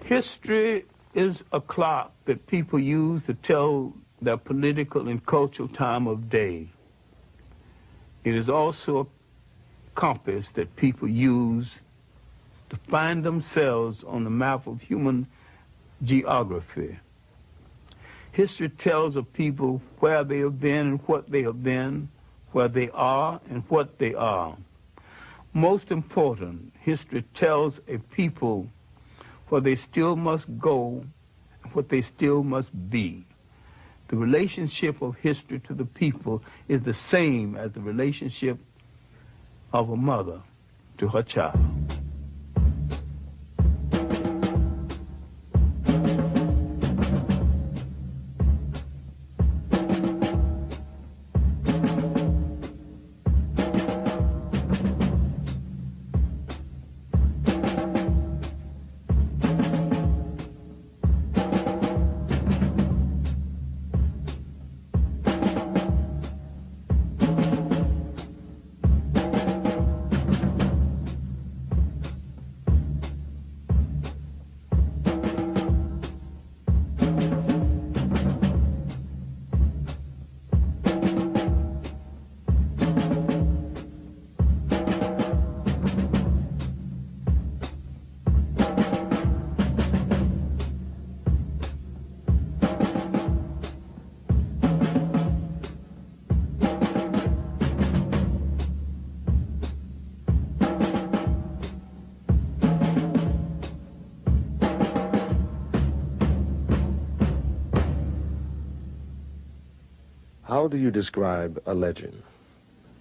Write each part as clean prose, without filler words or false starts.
History is a clock that people use to tell their political and cultural time of day. It is also a compass that people use to find themselves on the map of human geography. History tells of people where they have been and what they have been, where they are and what they are. Most important, history tells a people where they still must go and what they still must be. The relationship of history to the people is the same as the relationship of a mother to her child. How do you describe a legend?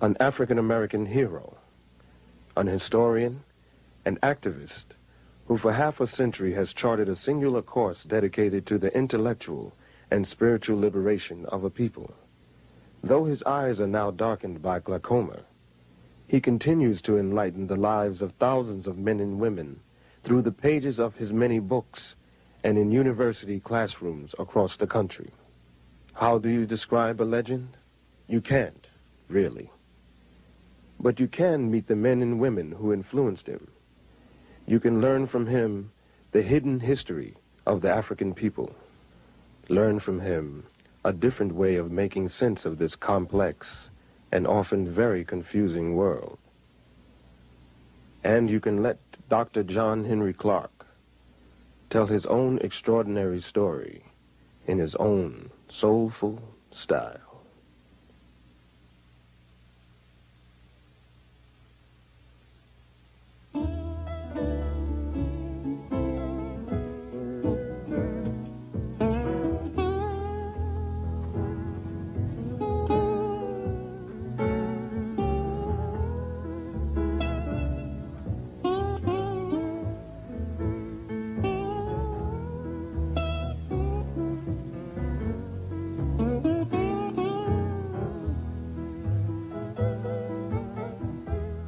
An African-American hero, an historian, an activist who for half a century has charted a singular course dedicated to the intellectual and spiritual liberation of a people. Though his eyes are now darkened by glaucoma, he continues to enlighten the lives of thousands of men and women through the pages of his many books and in university classrooms across the country. How do you describe a legend? You can't, really. But you can meet the men and women who influenced him. You can learn from him the hidden history of the African people. Learn from him a different way of making sense of this complex and often very confusing world. And you can let Dr. John Henrik Clarke tell his own extraordinary story in his own soulful style.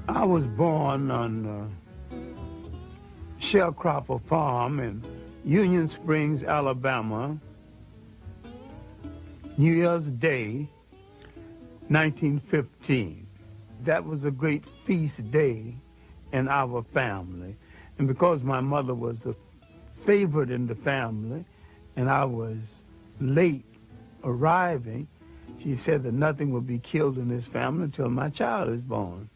I was born on Sharecropper Farm in Union Springs, Alabama, New Year's Day, 1915. That was a great feast day in our family. And because my mother was a favorite in the family and I was late arriving, she said that nothing would be killed in this family until my child is born.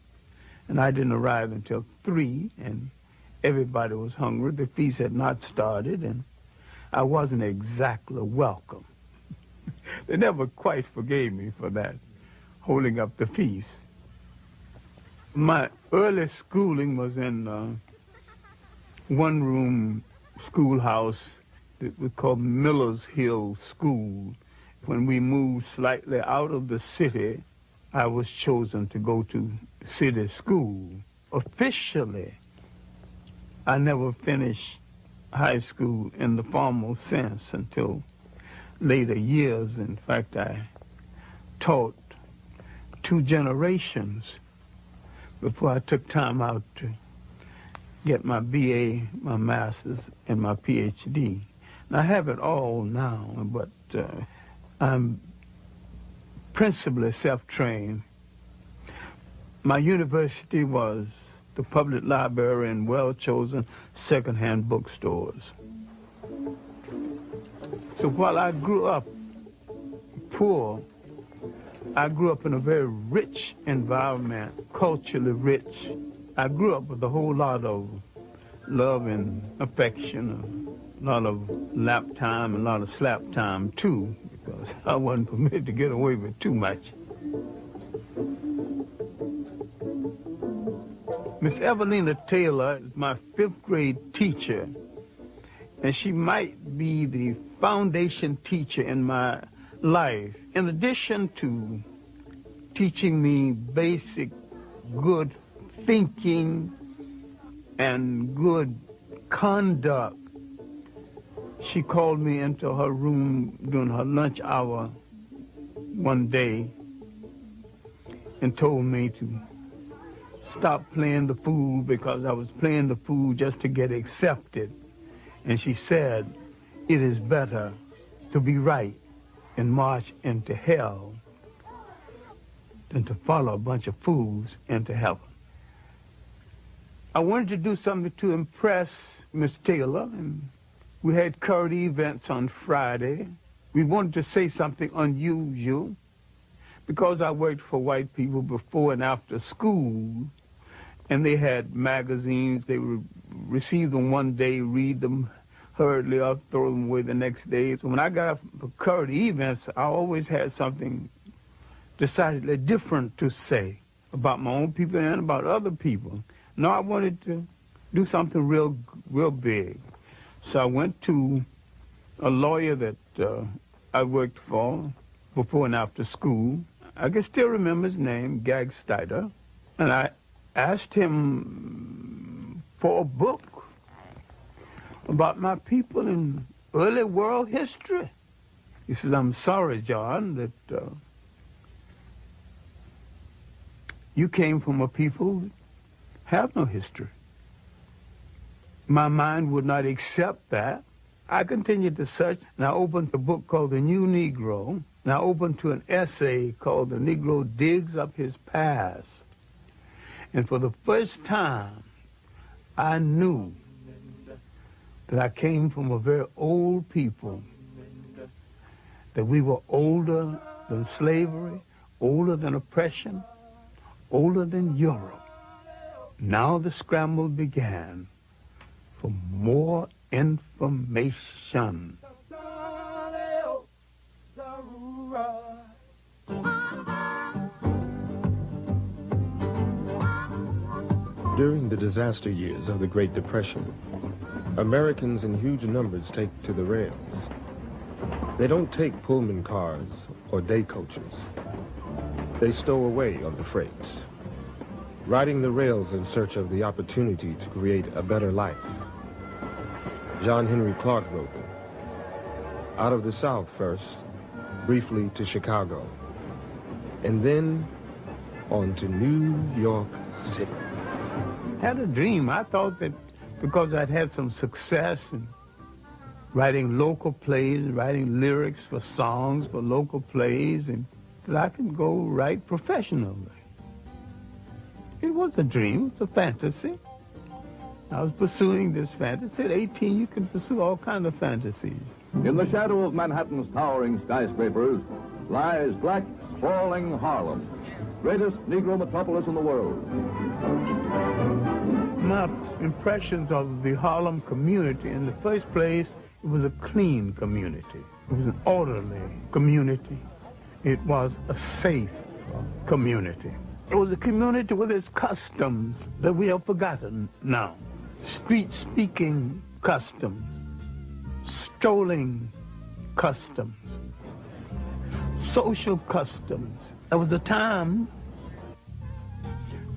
And I didn't arrive until 3, and everybody was hungry. The feast had not started, and I wasn't exactly welcome. They never quite forgave me for that, holding up the feast. My early schooling was in one-room schoolhouse that was called Miller's Hill School. When we moved slightly out of the city, I was chosen to go to city school. Officially, I never finished high school in the formal sense until later years. In fact, I taught 2 generations before I took time out to get my BA, my master's, and my PhD. And I have it all now, but I'm principally self-trained. My university was the public library and well-chosen second-hand bookstores. So while I grew up poor, I grew up in a very rich environment, culturally rich. I grew up with a whole lot of love and affection, a lot of lap time, and a lot of slap time too, because I wasn't permitted to get away with too much. Miss Evelina Taylor is my 5th grade teacher, and she might be the foundation teacher in my life. In addition to teaching me basic good thinking and good conduct, she called me into her room during her lunch hour one day and told me to stop playing the fool because I was playing the fool just to get accepted. And she said, it is better to be right and march into hell than to follow a bunch of fools into heaven. I wanted to do something to impress Miss Taylor, and we had current events on Friday. We wanted to say something unusual because I worked for white people before and after school, and they had magazines. They would receive them one day, read them hurriedly, or throw them away the next day. So when I got up for current events, I always had something decidedly different to say about my own people and about other people. No, I wanted to do something real big. So I went to a lawyer that I worked for before and after school. I can still remember his name, Gag Steiner, and I asked him for a book about my people in early world history. He says, I'm sorry, John, that you came from a people that have no history. My mind would not accept that. I continued to search, and I opened a book called The New Negro, and I opened to an essay called The Negro Digs Up His Past. And for the first time, I knew that I came from a very old people, that we were older than slavery, older than oppression, older than Europe. Now the scramble began for more information. During the disaster years of the Great Depression, Americans in huge numbers take to the rails. They don't take Pullman cars or day coaches. They stow away on the freights, riding the rails in search of the opportunity to create a better life. John Henrik Clarke wrote them. Out of the South first, briefly to Chicago, and then on to New York City. Had a dream. I thought that because I'd had some success in writing local plays, writing lyrics for songs for local plays, and that I could go write professionally. It was a dream, it was a fantasy. I was pursuing this fantasy. At 18, you can pursue all kinds of fantasies. In the shadow of Manhattan's towering skyscrapers lies black, sprawling Harlem, greatest Negro metropolis in the world. My impressions of the Harlem community, in the first place, it was a clean community. It was an orderly community. It was a safe community. It was a community with its customs that we have forgotten now. Street-speaking customs, strolling customs, social customs. There was a time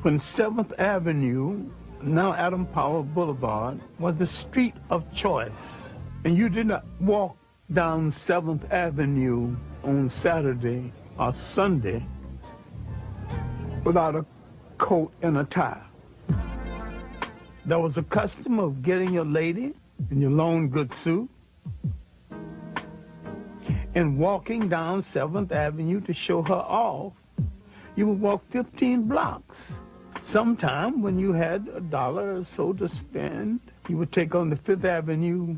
when 7th Avenue, now Adam Powell Boulevard, was the street of choice. And you did not walk down 7th Avenue on Saturday or Sunday without a coat and a tie. There was a custom of getting your lady in your long good suit and walking down 7th Avenue to show her off. You would walk 15 blocks. Sometime when you had $1 or so to spend, you would take on the 5th Avenue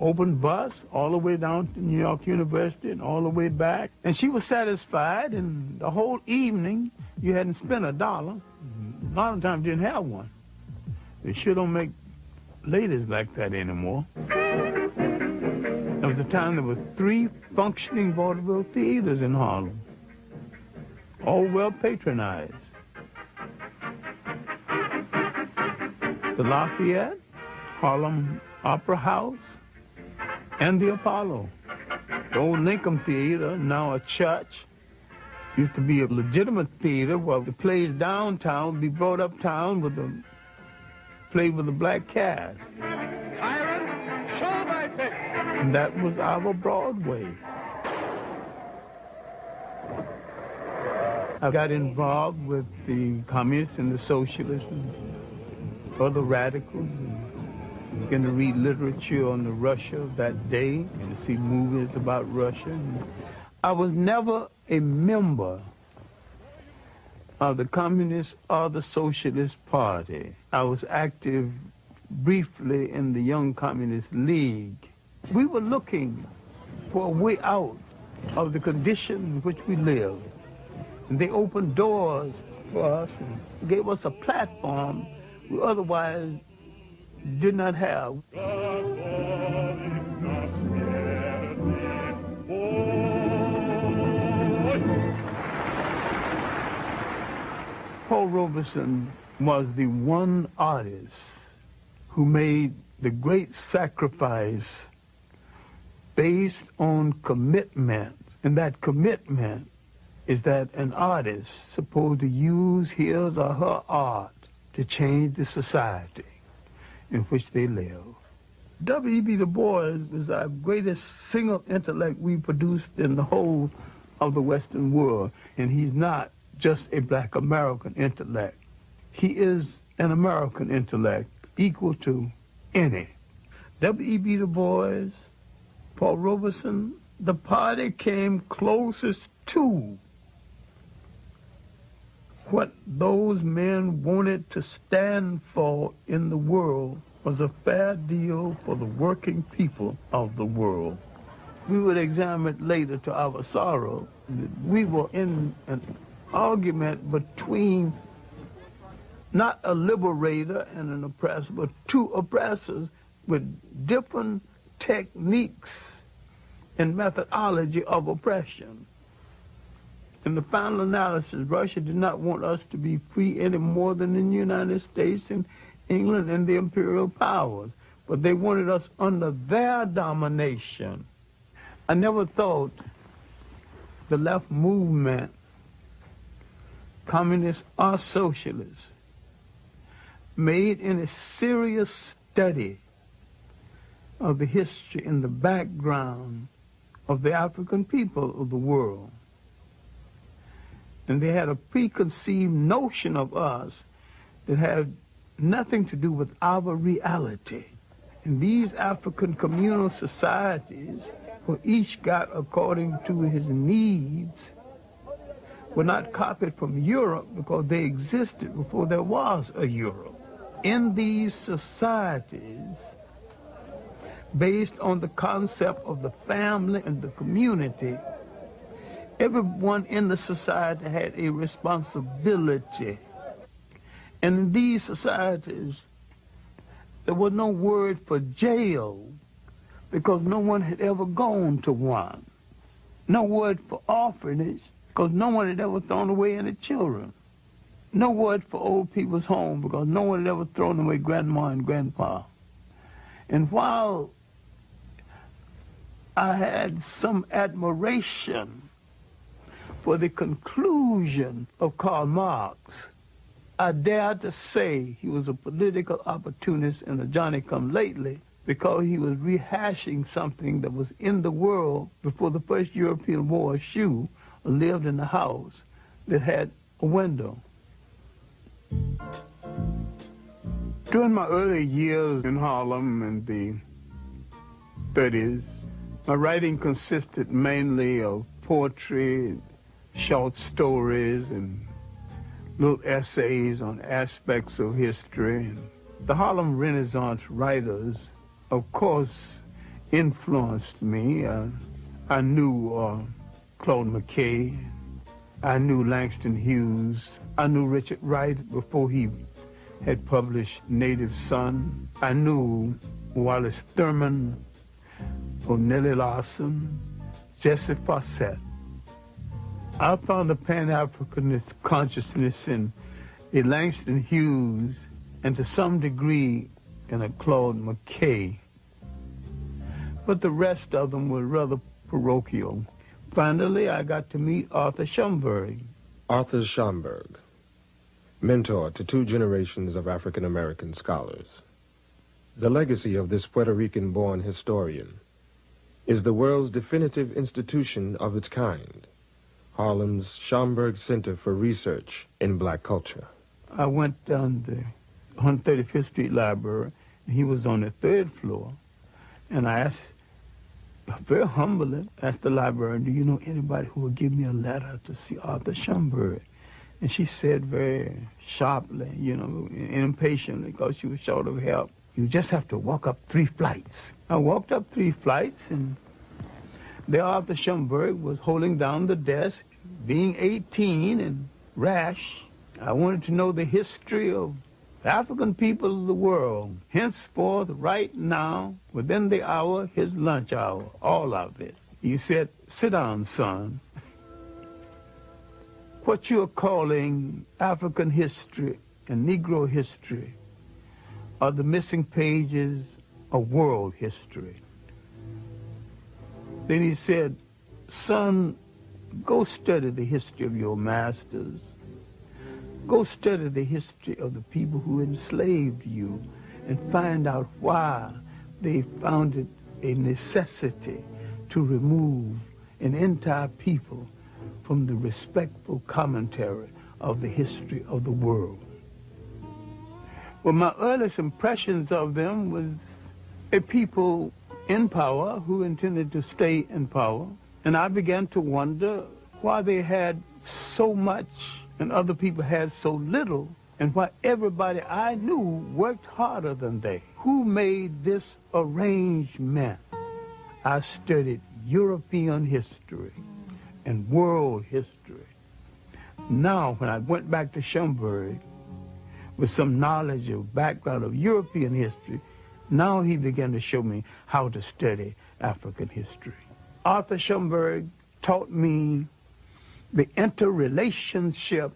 open bus all the way down to New York University and all the way back. And she was satisfied, and the whole evening you hadn't spent $1. A lot of times you didn't have one. They sure don't make ladies like that anymore. There was a time there were 3 functioning vaudeville theaters in Harlem, all well patronized. The Lafayette, Harlem Opera House, and the Apollo. The old Lincoln Theater, now a church, used to be a legitimate theater where the plays downtown would be brought uptown with the played with a black cast. Tyrant, show my face. And that was our Broadway. I got involved with the communists and the socialists and other radicals, and began to read literature on the Russia of that day and to see movies about Russia. I was never a member of the Communist or the Socialist Party. I was active briefly in the Young Communist League. We were looking for a way out of the condition in which we lived. And they opened doors for us and gave us a platform we otherwise did not have. Paul Robeson was the one artist who made the great sacrifice based on commitment. And that commitment is that an artist is supposed to use his or her art to change the society in which they live. W.E.B. Du Bois is our greatest single intellect we produced in the whole of the Western world. And he's not just a black American intellect. He is an American intellect equal to any. W.E.B. Du Bois, Paul Robeson, the party came closest to what those men wanted to stand for in the world was a fair deal for the working people of the world. We would examine it later to our sorrow. We were in an argument between not a liberator and an oppressor, but 2 oppressors with different techniques and methodology of oppression. In the final analysis, Russia did not want us to be free any more than the United States and England and the imperial powers, but they wanted us under their domination. I never thought the left movement, communist or socialist, made any serious study of the history and the background of the African people of the world. And they had a preconceived notion of us that had nothing to do with our reality. And these African communal societies, where each got according to his needs, were not copied from Europe because they existed before there was a Europe. In these societies, based on the concept of the family and the community, everyone in the society had a responsibility. And in these societies, there was no word for jail because no one had ever gone to one. No word for orphanage because no one had ever thrown away any children. No word for old people's home because no one had ever thrown away grandma and grandpa. And while I had some admiration for the conclusion of Karl Marx, I dare to say he was a political opportunist and a Johnny-come-lately because he was rehashing something that was in the world before the first European wore a shoe or lived in a house that had a window. During my early years in Harlem in the 30s, my writing consisted mainly of poetry, short stories, and little essays on aspects of history. The Harlem Renaissance writers, of course, influenced me. I knew Claude McKay. I knew Langston Hughes. I knew Richard Wright before he had published Native Son. I knew Wallace Thurman, Nellie Larson, Jesse Fawcett. I found a Pan-Africanist consciousness in a Langston Hughes and to some degree in a Claude McKay. But the rest of them were rather parochial. Finally, I got to meet Arthur Schomburg. Arthur Schomburg, mentor to 2 generations of African-American scholars. The legacy of this Puerto Rican-born historian is the world's definitive institution of its kind, Harlem's Schomburg Center for Research in Black Culture. I went down the 135th Street Library, and he was on the 3rd floor, and I asked, very humbly, asked the librarian, do you know anybody who would give me a letter to see Arthur Schomburg? And she said very sharply, you know, impatiently, because she was short of help, you just have to walk up 3 flights. I walked up 3 flights, and there Arthur Schomburg was holding down the desk, being 18 and rash. I wanted to know the history of the African people of the world, henceforth, right now, within the hour, his lunch hour, all of it. He said, sit down, son. What you're calling African history and Negro history are the missing pages of world history. Then he said, son, go study the history of your masters. Go study the history of the people who enslaved you and find out why they found it a necessity to remove an entire people from the respectful commentary of the history of the world. Well, my earliest impressions of them was a people in power who intended to stay in power, and I began to wonder why they had so much and other people had so little, and why everybody I knew worked harder than they. Who made this arrangement? I studied European history and world history. Now, when I went back to Schomburg with some knowledge of background of European history, now he began to show me how to study African history. Arthur Schomburg taught me the interrelationship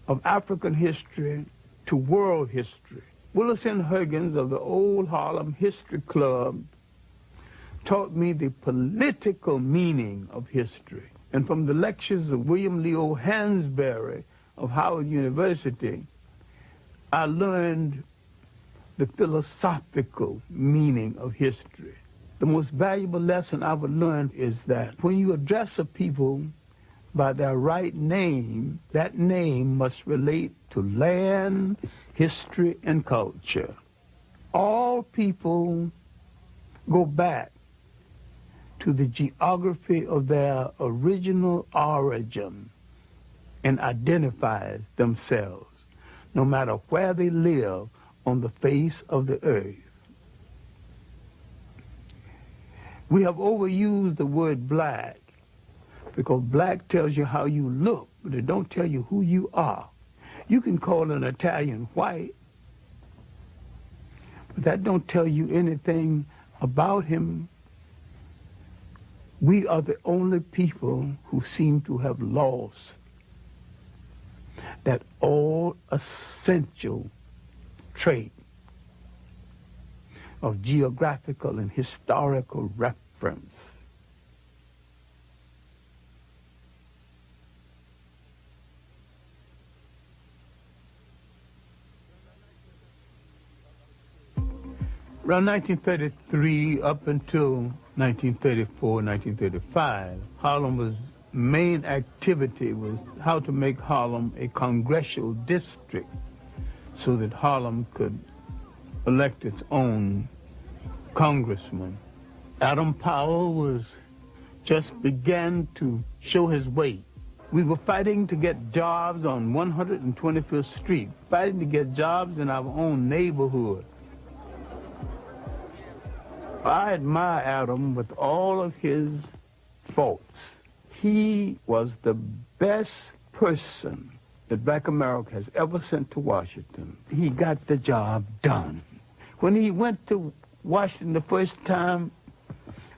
of African history to world history. Willis N. Huggins of the Old Harlem History Club taught me the political meaning of history. And from the lectures of William Leo Hansberry of Howard University, I learned the philosophical meaning of history. The most valuable lesson I've learned is that when you address a people by their right name, that name must relate to land, history, and culture. All people go back to the geography of their original origin and identify themselves, no matter where they live on the face of the earth. We have overused the word black because black tells you how you look, but it don't tell you who you are. You can call an Italian white, but that don't tell you anything about him. We are the only people who seem to have lost that all essential trait of geographical and historical reference. Around 1933 up until 1934, 1935, Harlem's main activity was how to make Harlem a congressional district so that Harlem could elect its own congressman. Adam Powell was just began to show his weight. We were fighting to get jobs on 125th Street, fighting to get jobs in our own neighborhood. I admire Adam with all of his faults. He was the best person that Black America has ever sent to Washington. He got the job done. When he went to Washington the first time,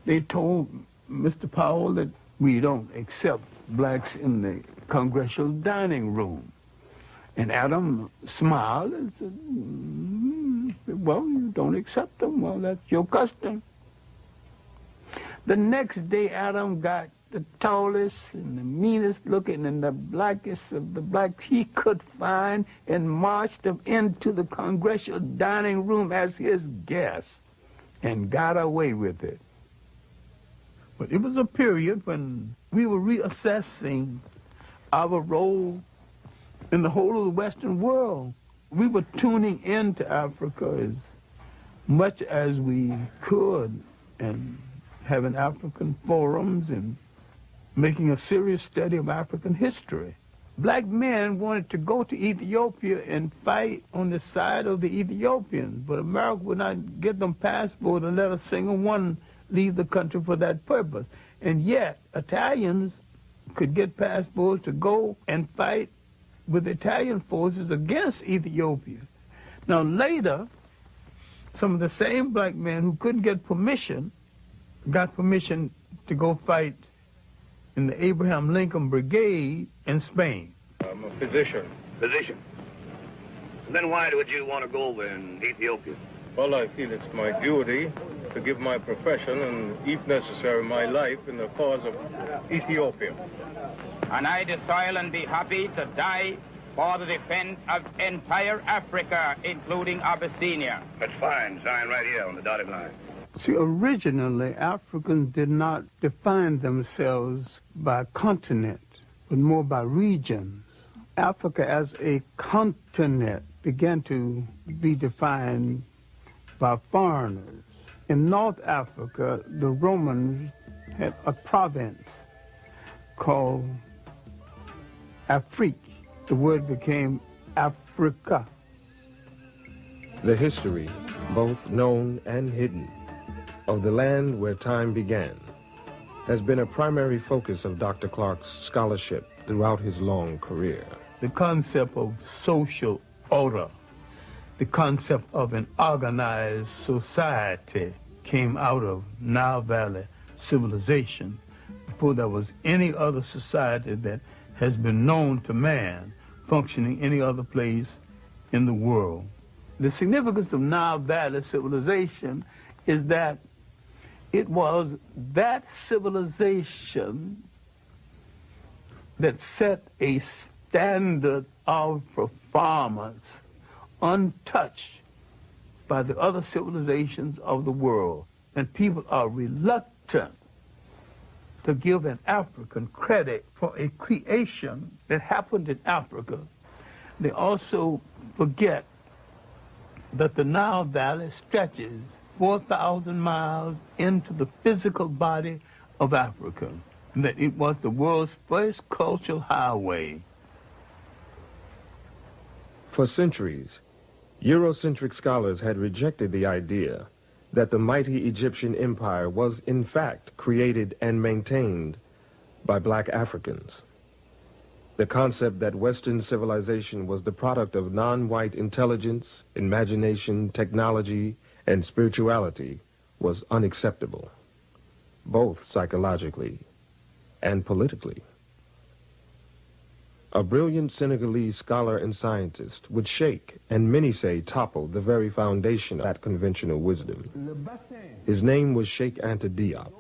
they told Mr. Powell that we don't accept blacks in the congressional dining room. And Adam smiled and said, well, you don't accept them. Well, that's your custom. The next day, Adam got the tallest and the meanest looking and the blackest of the blacks he could find and marched them into the congressional dining room as his guest and got away with it. But it was a period when we were reassessing our role in the whole of the Western world. We were tuning into Africa as much as we could and having African forums and making a serious study of African history. Black men wanted to go to Ethiopia and fight on the side of the Ethiopians, but America would not give them passports and let a single one leave the country for that purpose. And yet, Italians could get passports to go and fight with Italian forces against Ethiopia. Now later, some of the same black men who couldn't get permission got permission to go fight in the Abraham Lincoln Brigade in Spain. I'm a physician. Physician? And then why would you want to go over in Ethiopia? Well, I feel it's my duty to give my profession and, if necessary, my life in the cause of Ethiopia. And I desire and be happy to die for the defense of entire Africa, including Abyssinia. That's fine. Sign right here on the dotted line. See, originally, Africans did not define themselves by continent, but more by regions. Africa as a continent began to be defined by foreigners. In North Africa, the Romans had a province called Afrique. The word became Africa. The history, both known and hidden, of the land where time began has been a primary focus of Dr. Clarke's scholarship throughout his long career. The concept of social order, the concept of an organized society came out of Nile Valley civilization before there was any other society that has been known to man functioning any other place in the world. The significance of Nile Valley civilization is that it was that civilization that set a standard of performance untouched by the other civilizations of the world. And people are reluctant to give an African credit for a creation that happened in Africa. They also forget that the Nile Valley stretches 4,000 miles into the physical body of Africa, and that it was the world's first cultural highway. For centuries, Eurocentric scholars had rejected the idea that the mighty Egyptian empire was in fact created and maintained by black Africans. The concept that Western civilization was the product of non-white intelligence, imagination, technology, and spirituality was unacceptable, both psychologically and politically. A brilliant Senegalese scholar and scientist would shake, and many say topple, the very foundation of that conventional wisdom. His name was Sheikh Anta Diop.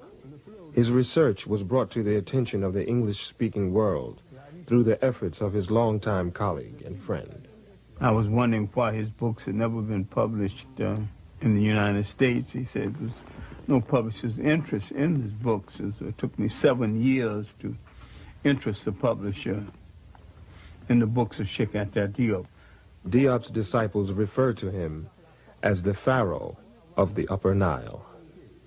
His research was brought to the attention of the English-speaking world through the efforts of his longtime colleague and friend. I was wondering why his books had never been published in the United States. He said there was no publisher's interest in his books, and so it took me 7 years to interest the publisher in the books of Sheikh Anta Diop. Diop's disciples refer to him as the Pharaoh of the Upper Nile.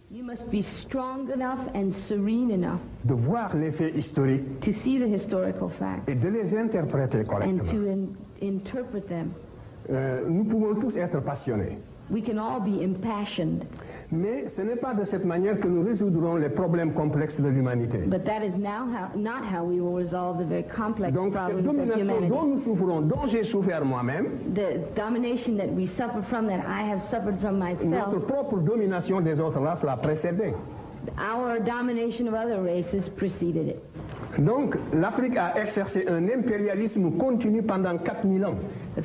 You must be strong enough and serene enough de voir les faits historiques to see the historical facts et de les interpréter and correctement. to interpret them. Nous pouvons tous être passionnés, We can all be impassioned, Mais ce n'est pas de cette manière que nous résoudrons les problèmes complexes de l'humanité. But that is now not how we will resolve the very complex Donc cette problems of domination humanity. dont nous souffrons, dont j'ai souffert moi-même, The domination that we suffer from, that I have suffered from myself, notre propre domination des autres races l'a précédé. our domination of other races preceded it. Donc l'Afrique a exercé un impérialisme continu pendant 4000 ans.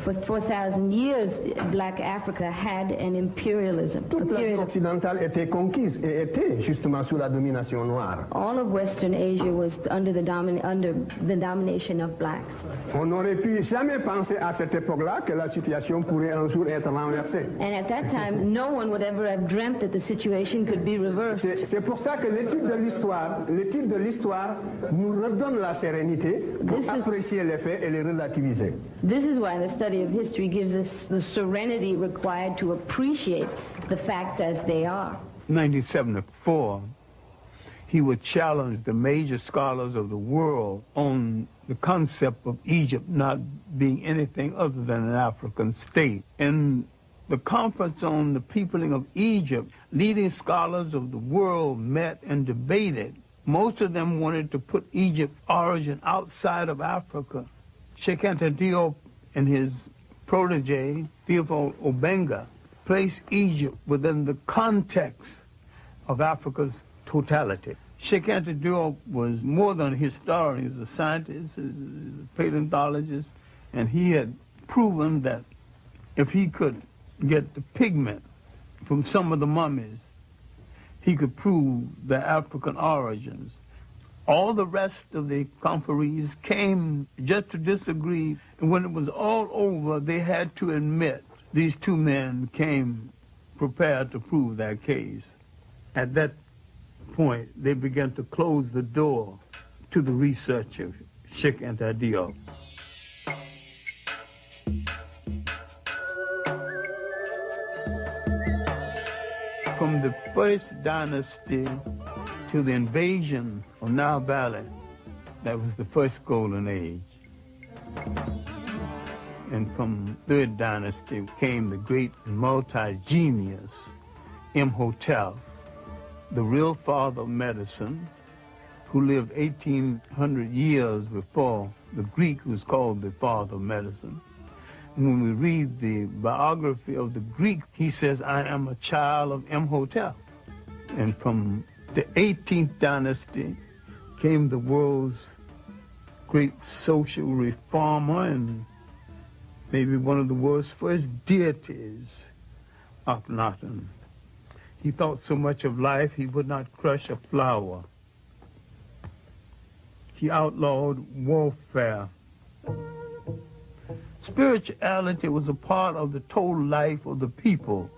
For 4,000 years, Black Africa had an imperialism. Toute l'Afrique occidentale était conquise et était justement sous la domination noire. All of Western Asia was under the domination of blacks. On n'aurait pu jamais penser à cette époque-là que la situation pourrait un jour être renversée. And at that time, no one would ever have dreamt that the situation could be reversed. C'est pour ça que l'étude de l'histoire nous redonne la sérénité pour apprécier les faits et les relativiser. This is why the study of history gives us the serenity required to appreciate the facts as they are. In 1974, he would challenge the major scholars of the world on the concept of Egypt not being anything other than an African state. In the conference on the peopling of Egypt, leading scholars of the world met and debated. Most of them wanted to put Egypt's origin outside of Africa. Sheikh Anta Diop and his protege, Theophile Obenga, placed Egypt within the context of Africa's totality. Sheikh Anta Diop was more than a historian. He was a scientist, he was a paleontologist, and he had proven that if he could get the pigment from some of the mummies, he could prove their African origins. All the rest of the conferees came just to disagree, and when it was all over, they had to admit these two men came prepared to prove their case. At that point, they began to close the door to the research of Sheikh Anta Diop. From the first dynasty to the invasion of Nile Valley, that was the first golden age. And from third dynasty came the great multi-genius Imhotep, the real father of medicine, who lived 1,800 years before the Greek who was called the father of medicine. When we read the biography of the Greek, he says, I am a child of Imhotep. And from the 18th dynasty came the world's great social reformer and maybe one of the world's first deities, Akhenaten. He thought so much of life he would not crush a flower. He outlawed warfare. Spirituality was a part of the total life of the people.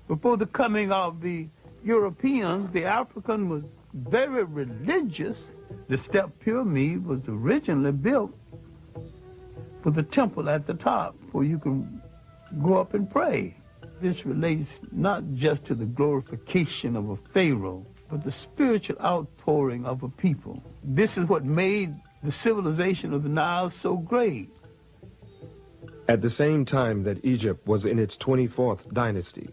Before the coming of the Europeans, the African was very religious. The step pyramid was originally built with a temple at the top where you can go up and pray. This relates not just to the glorification of a pharaoh, but the spiritual outpouring of a people. This is what made the civilization of the Nile so great. At the same time that Egypt was in its 24th dynasty,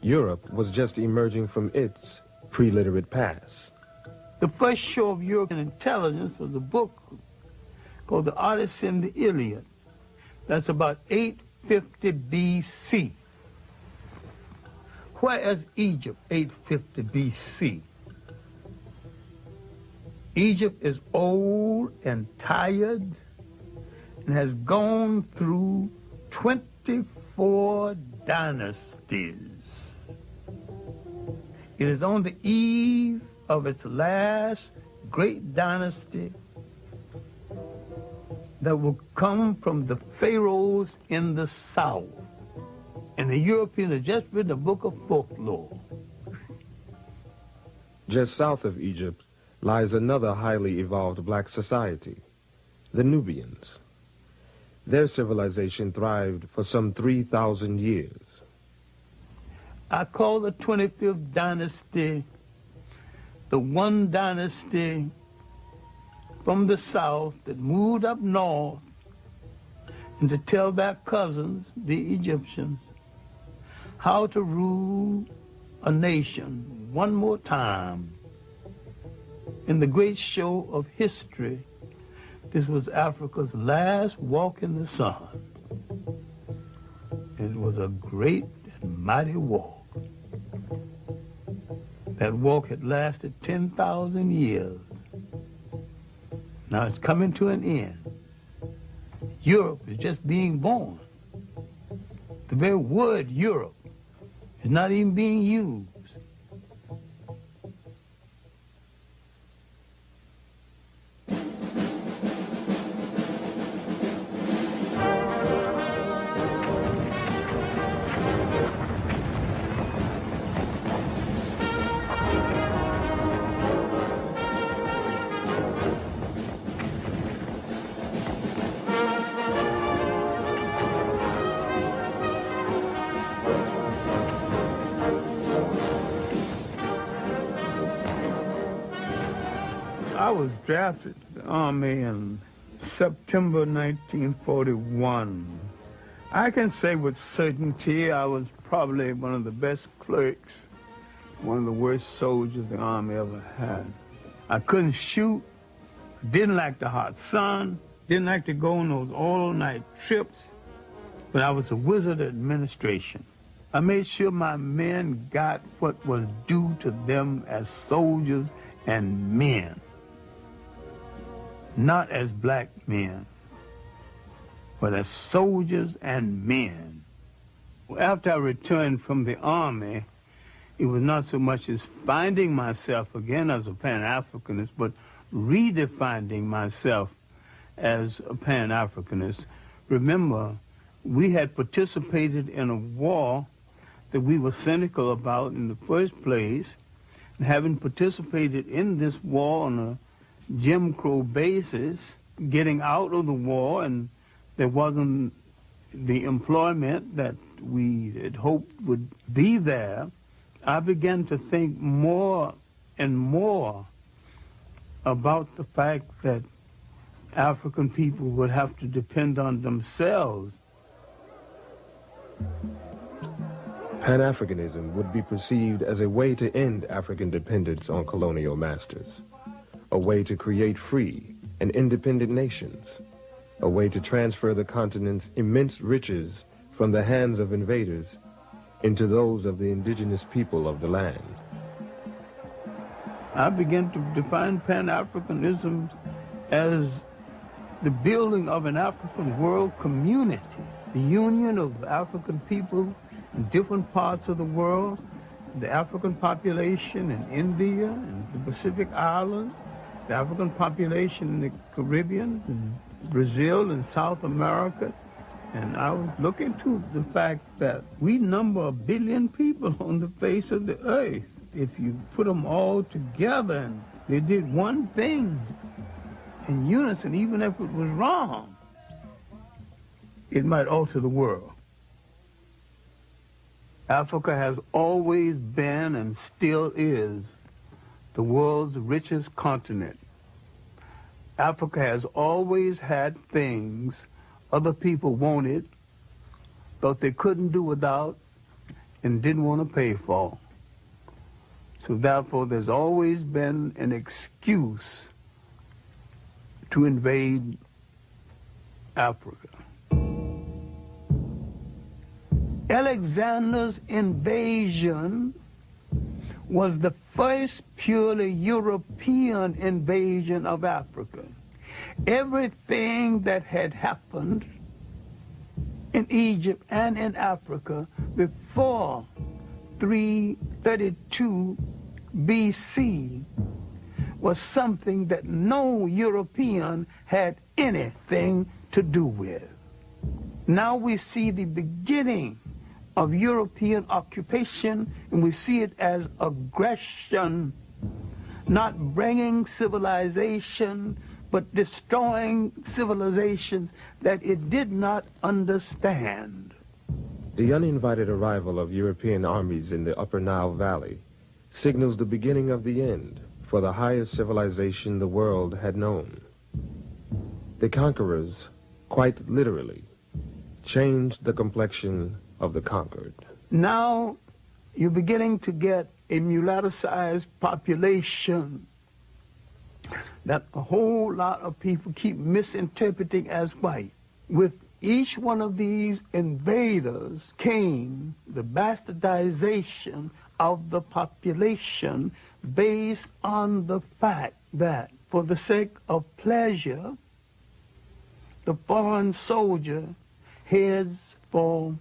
Europe was just emerging from its pre-literate past. The first show of European intelligence was a book called The Odyssey and the Iliad. That's about 850 BC. Where is Egypt 850 BC? Egypt is old and tired and has gone through 24 dynasties. It is on the eve of its last great dynasty that will come from the pharaohs in the south. And the Europeans have just written a book of folklore. Just south of Egypt lies another highly evolved black society, the Nubians. Their civilization thrived for some 3,000 years. I call the 25th dynasty the one dynasty from the south that moved up north and to tell their cousins, the Egyptians, how to rule a nation one more time. In the great show of history, this was Africa's last walk in the sun. It was a great and mighty walk. That walk had lasted 10,000 years. Now it's coming to an end. Europe is just being born. The very word Europe is not even being used. I was drafted to the Army in September 1941. I can say with certainty I was probably one of the best clerks, one of the worst soldiers the Army ever had. I couldn't shoot, didn't like the hot sun, didn't like to go on those all-night trips, but I was a wizard at administration. I made sure my men got what was due to them as soldiers and men. Not as black men, but as soldiers and men. After I returned from the Army, it was not so much as finding myself again as a Pan-Africanist, but redefining myself as a Pan-Africanist. Remember, we had participated in a war that we were cynical about in the first place, and having participated in this war on a Jim Crow basis, getting out of the war, and there wasn't the employment that we had hoped would be there, I began to think more and more about the fact that African people would have to depend on themselves. Pan-Africanism would be perceived as a way to end African dependence on colonial masters, a way to create free and independent nations, a way to transfer the continent's immense riches from the hands of invaders into those of the indigenous people of the land. I began to define Pan-Africanism as the building of an African world community, the union of African people in different parts of the world, the African population in India and the Pacific Islands, the African population in the Caribbean, and Brazil and South America. And I was looking to the fact that we number 1 billion people on the face of the earth. If you put them all together and they did one thing in unison, even if it was wrong, it might alter the world. Africa has always been and still is the world's richest continent. Africa has always had things other people wanted, thought they couldn't do without, and didn't want to pay for. So therefore, there's always been an excuse to invade Africa. Alexander's invasion was the first purely European invasion of Africa. Everything that had happened in Egypt and in Africa before 332 BC was something that no European had anything to do with. Now we see the beginning of European occupation, and we see it as aggression, not bringing civilization, but destroying civilizations that it did not understand. The uninvited arrival of European armies in the Upper Nile Valley signals the beginning of the end for the highest civilization the world had known. The conquerors, quite literally, changed the complexion of the conquered. Now you're beginning to get a mulatto-sized population that a whole lot of people keep misinterpreting as white. With each one of these invaders came the bastardization of the population based on the fact that for the sake of pleasure, the foreign soldier heads for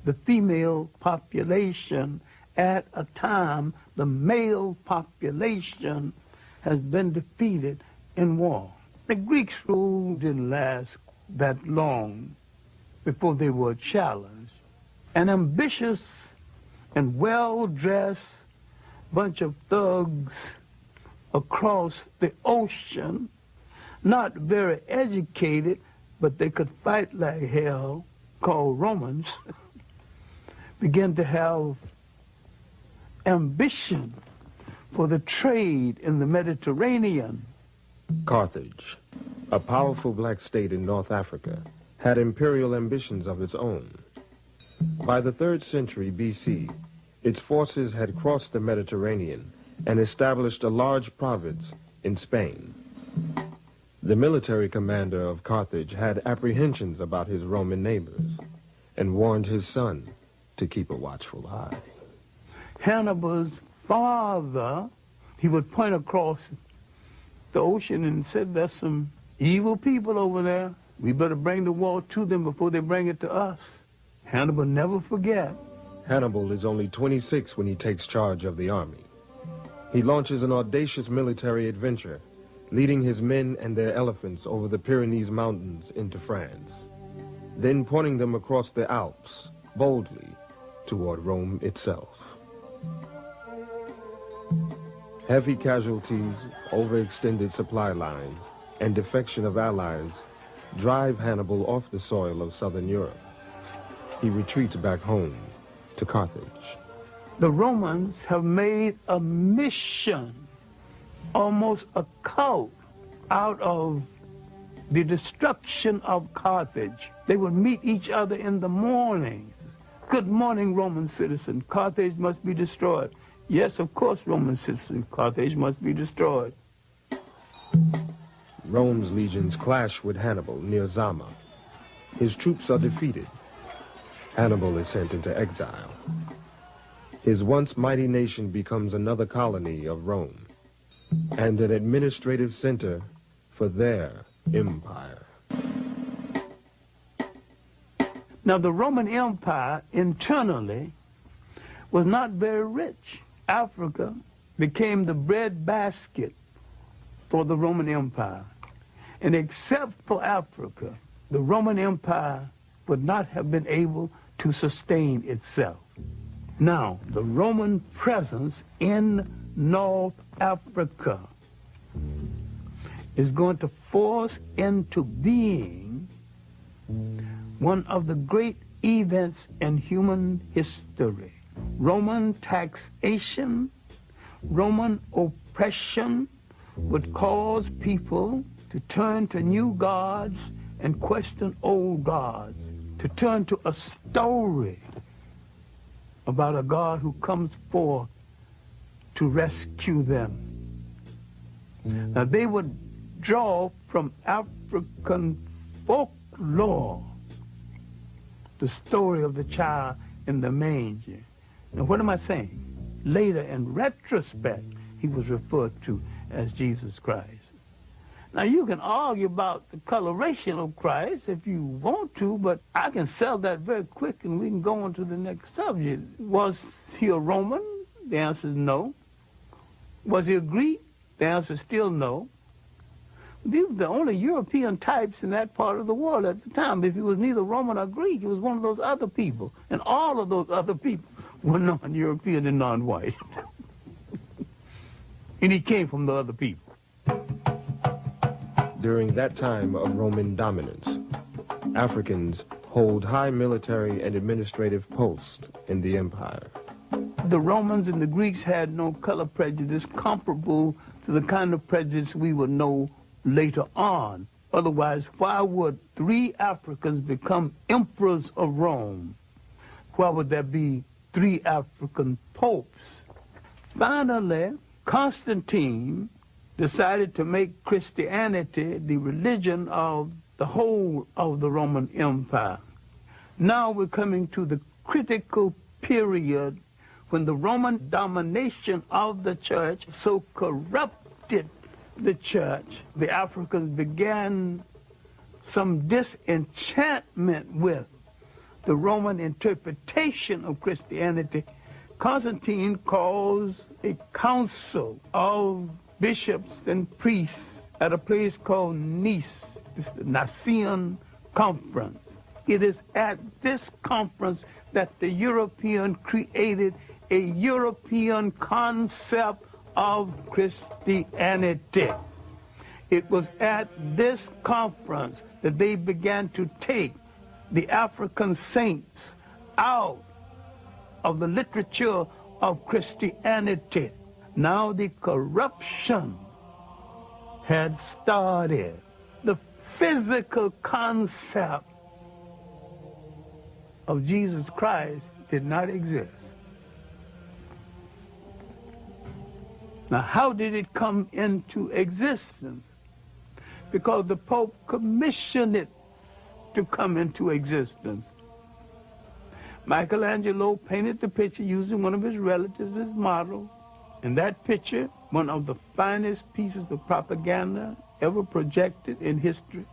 the female population at a time the male population has been defeated in war. The Greeks' rule didn't last that long before they were challenged. An ambitious and well-dressed bunch of thugs across the ocean, not very educated, but they could fight like hell, called Romans, began to have ambition for the trade in the Mediterranean. Carthage, a powerful black state in North Africa, had imperial ambitions of its own. By the 3rd century BC, its forces had crossed the Mediterranean and established a large province in Spain. The military commander of Carthage had apprehensions about his Roman neighbors and warned his son to keep a watchful eye. Hannibal's father, he would point across the ocean and said, there's some evil people over there. We better bring the war to them before they bring it to us. Hannibal never forget. Hannibal is only 26 when he takes charge of the army. He launches an audacious military adventure, leading his men and their elephants over the Pyrenees Mountains into France, then pointing them across the Alps boldly toward Rome itself. Heavy casualties, overextended supply lines, and defection of allies drive Hannibal off the soil of southern Europe. He retreats back home to Carthage. The Romans have made a mission, almost a cult, out of the destruction of Carthage. They would meet each other in the mornings. Good morning, Roman citizen. Carthage must be destroyed. Yes, of course, Roman citizen. Carthage must be destroyed. Rome's legions clash with Hannibal near Zama. His troops are defeated. Hannibal is sent into exile. His once mighty nation becomes another colony of Rome and an administrative center for their empire. Now, the Roman Empire internally was not very rich. Africa became the breadbasket for the Roman Empire. And except for Africa, the Roman Empire would not have been able to sustain itself. Now, the Roman presence in North Africa is going to force into being one of the great events in human history. Roman taxation, Roman oppression would cause people to turn to new gods and question old gods, to turn to a story about a God who comes forth to rescue them. Now, they would draw from African folklore the story of the child in the manger. Now, what am I saying? Later, in retrospect, he was referred to as Jesus Christ. Now, you can argue about the coloration of Christ if you want to, but I can sell that very quick and we can go on to the next subject. Was he a Roman? The answer is no. Was he a Greek? The answer is still no. These were the only European types in that part of the world at the time. If he was neither Roman or Greek, he was one of those other people. And all of those other people were non-European and non-white. And he came from the other people. During that time of Roman dominance, Africans hold high military and administrative posts in the empire. The Romans and the Greeks had no color prejudice comparable to the kind of prejudice we would know later on. Otherwise, why would 3 Africans become emperors of Rome? Why would there be 3 African popes. Finally, Constantine decided to make Christianity the religion of the whole of the Roman Empire. Now we're coming to the critical period when the Roman domination of the church so corrupted the church, the Africans began some disenchantment with the Roman interpretation of Christianity. Constantine calls a council of bishops and priests at a place called Nice. It's the Nicene Conference. It is at this conference that the European created a European concept of Christianity. It was at this conference that they began to take the African saints out of the literature of Christianity. Now the corruption had started. The physical concept of Jesus Christ did not exist. Now, how did it come into existence? Because the Pope commissioned it to come into existence. Michelangelo painted the picture using one of his relatives as model. And that picture, one of the finest pieces of propaganda ever projected in history,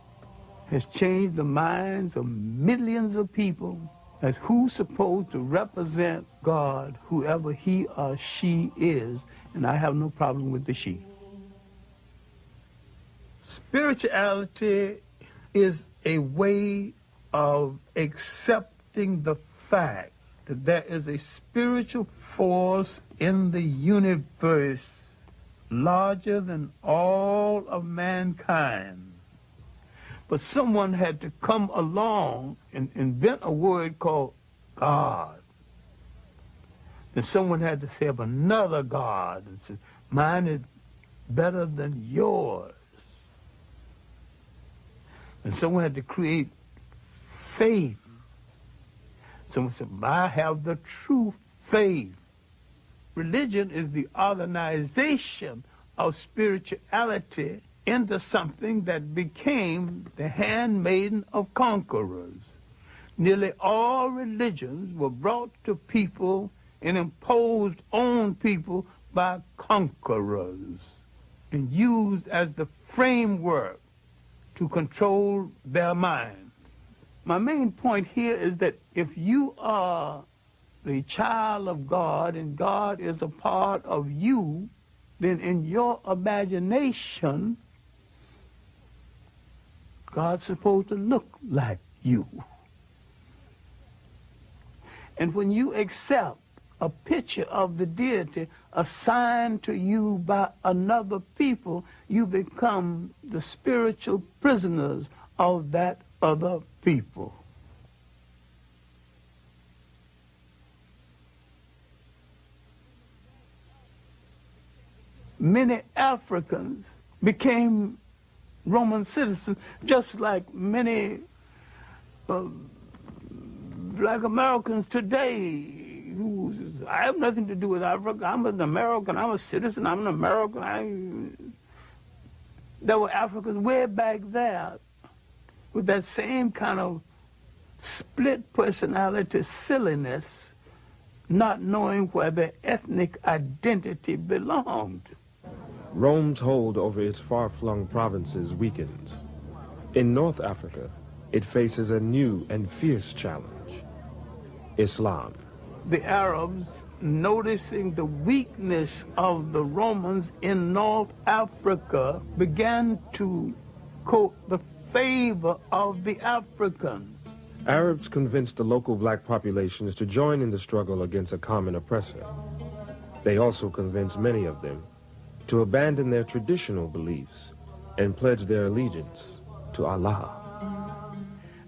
has changed the minds of millions of people as who's supposed to represent God, whoever he or she is, and I have no problem with the she. Spirituality is a way of accepting the fact that there is a spiritual force in the universe larger than all of mankind. But someone had to come along and invent a word called God. Then someone had to say of another God and say, mine is better than yours. And someone had to create faith. Someone said, I have the true faith. Religion is the organization of spirituality into something that became the handmaiden of conquerors. Nearly all religions were brought to people and imposed on people by conquerors and used as the framework to control their minds. My main point here is that if you are the child of God and God is a part of you, then in your imagination, God's supposed to look like you. And when you accept a picture of the deity assigned to you by another people, you become the spiritual prisoners of that other people. Many Africans became Roman citizens, just like many black Americans today. I have nothing to do with Africa. I'm an American. I'm a citizen. I'm an American. There were Africans way back there with that same kind of split personality silliness, not knowing where their ethnic identity belonged. Rome's hold over its far-flung provinces weakens. In North Africa, it faces a new and fierce challenge: Islam. The Arabs, noticing the weakness of the Romans in North Africa, began to court the favor of the Africans. Arabs convinced the local black populations to join in the struggle against a common oppressor. They also convinced many of them to abandon their traditional beliefs and pledge their allegiance to Allah.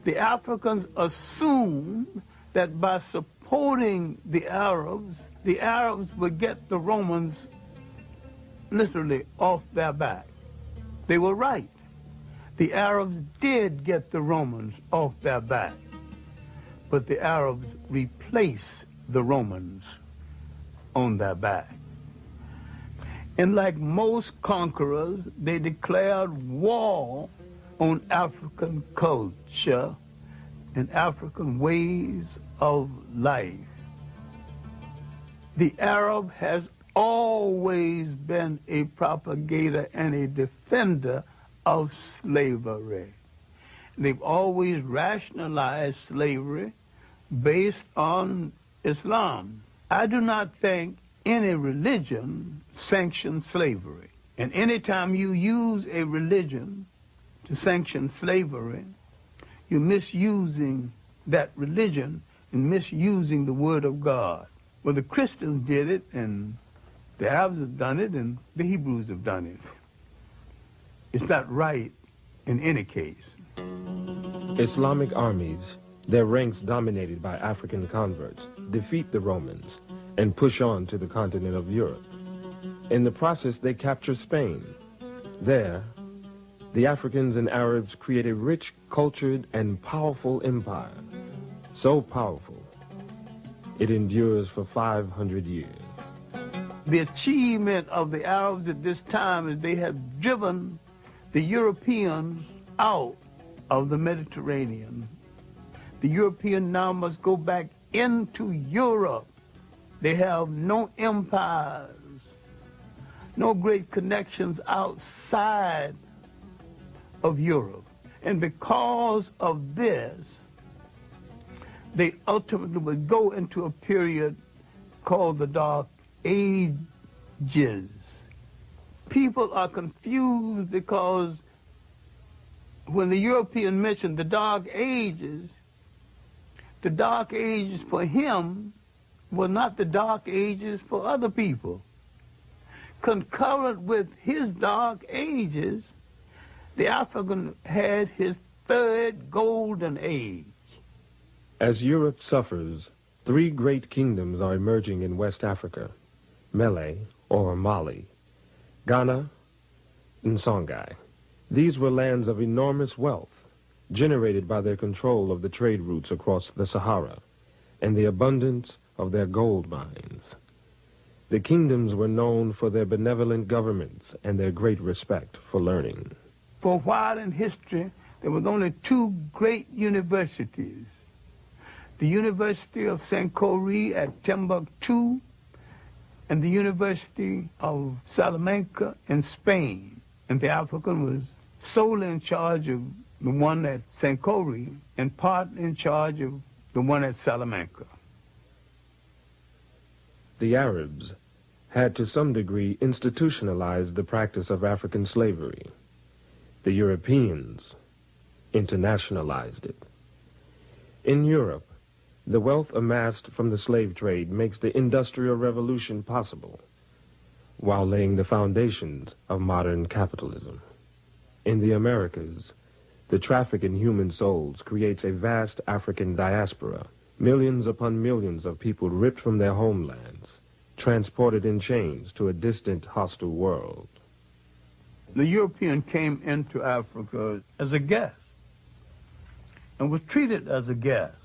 The Africans assumed that by supporting the Arabs would get the Romans literally off their back. They were right. The Arabs did get the Romans off their back, but the Arabs replaced the Romans on their back. And like most conquerors, they declared war on African culture and African ways of life. The Arab has always been a propagator and a defender of slavery. They've always rationalized slavery based on Islam. I do not think any religion sanctions slavery. And anytime you use a religion to sanction slavery, you're misusing that religion and misusing the Word of God. Well, the Christians did it, and the Arabs have done it, and the Hebrews have done it. It's not right in any case. Islamic armies, their ranks dominated by African converts, defeat the Romans and push on to the continent of Europe. In the process, they capture Spain. There, the Africans and Arabs create a rich, cultured, and powerful empire. So powerful, it endures for 500 years. The achievement of the Arabs at this time is they have driven the Europeans out of the Mediterranean. The European now must go back into Europe. They have no empires, no great connections outside of Europe. And because of this, they ultimately would go into a period called the Dark Ages. People are confused because when the European mentioned the Dark Ages for him were not the Dark Ages for other people. Concurrent with his Dark Ages, the African had his third golden age. As Europe suffers, 3 great kingdoms are emerging in West Africa: Mele, or Mali, Ghana, and Songhai. These were lands of enormous wealth, generated by their control of the trade routes across the Sahara and the abundance of their gold mines. The kingdoms were known for their benevolent governments and their great respect for learning. For a while in history, there was only 2 great universities. The University of Sankore at Timbuktu and the University of Salamanca in Spain. And the African was solely in charge of the one at Sankore and part in charge of the one at Salamanca. The Arabs had to some degree institutionalized the practice of African slavery. The Europeans internationalized it. In Europe, the wealth amassed from the slave trade makes the Industrial Revolution possible, while laying the foundations of modern capitalism. In the Americas, the traffic in human souls creates a vast African diaspora, millions upon millions of people ripped from their homelands, transported in chains to a distant, hostile world. The European came into Africa as a guest and was treated as a guest.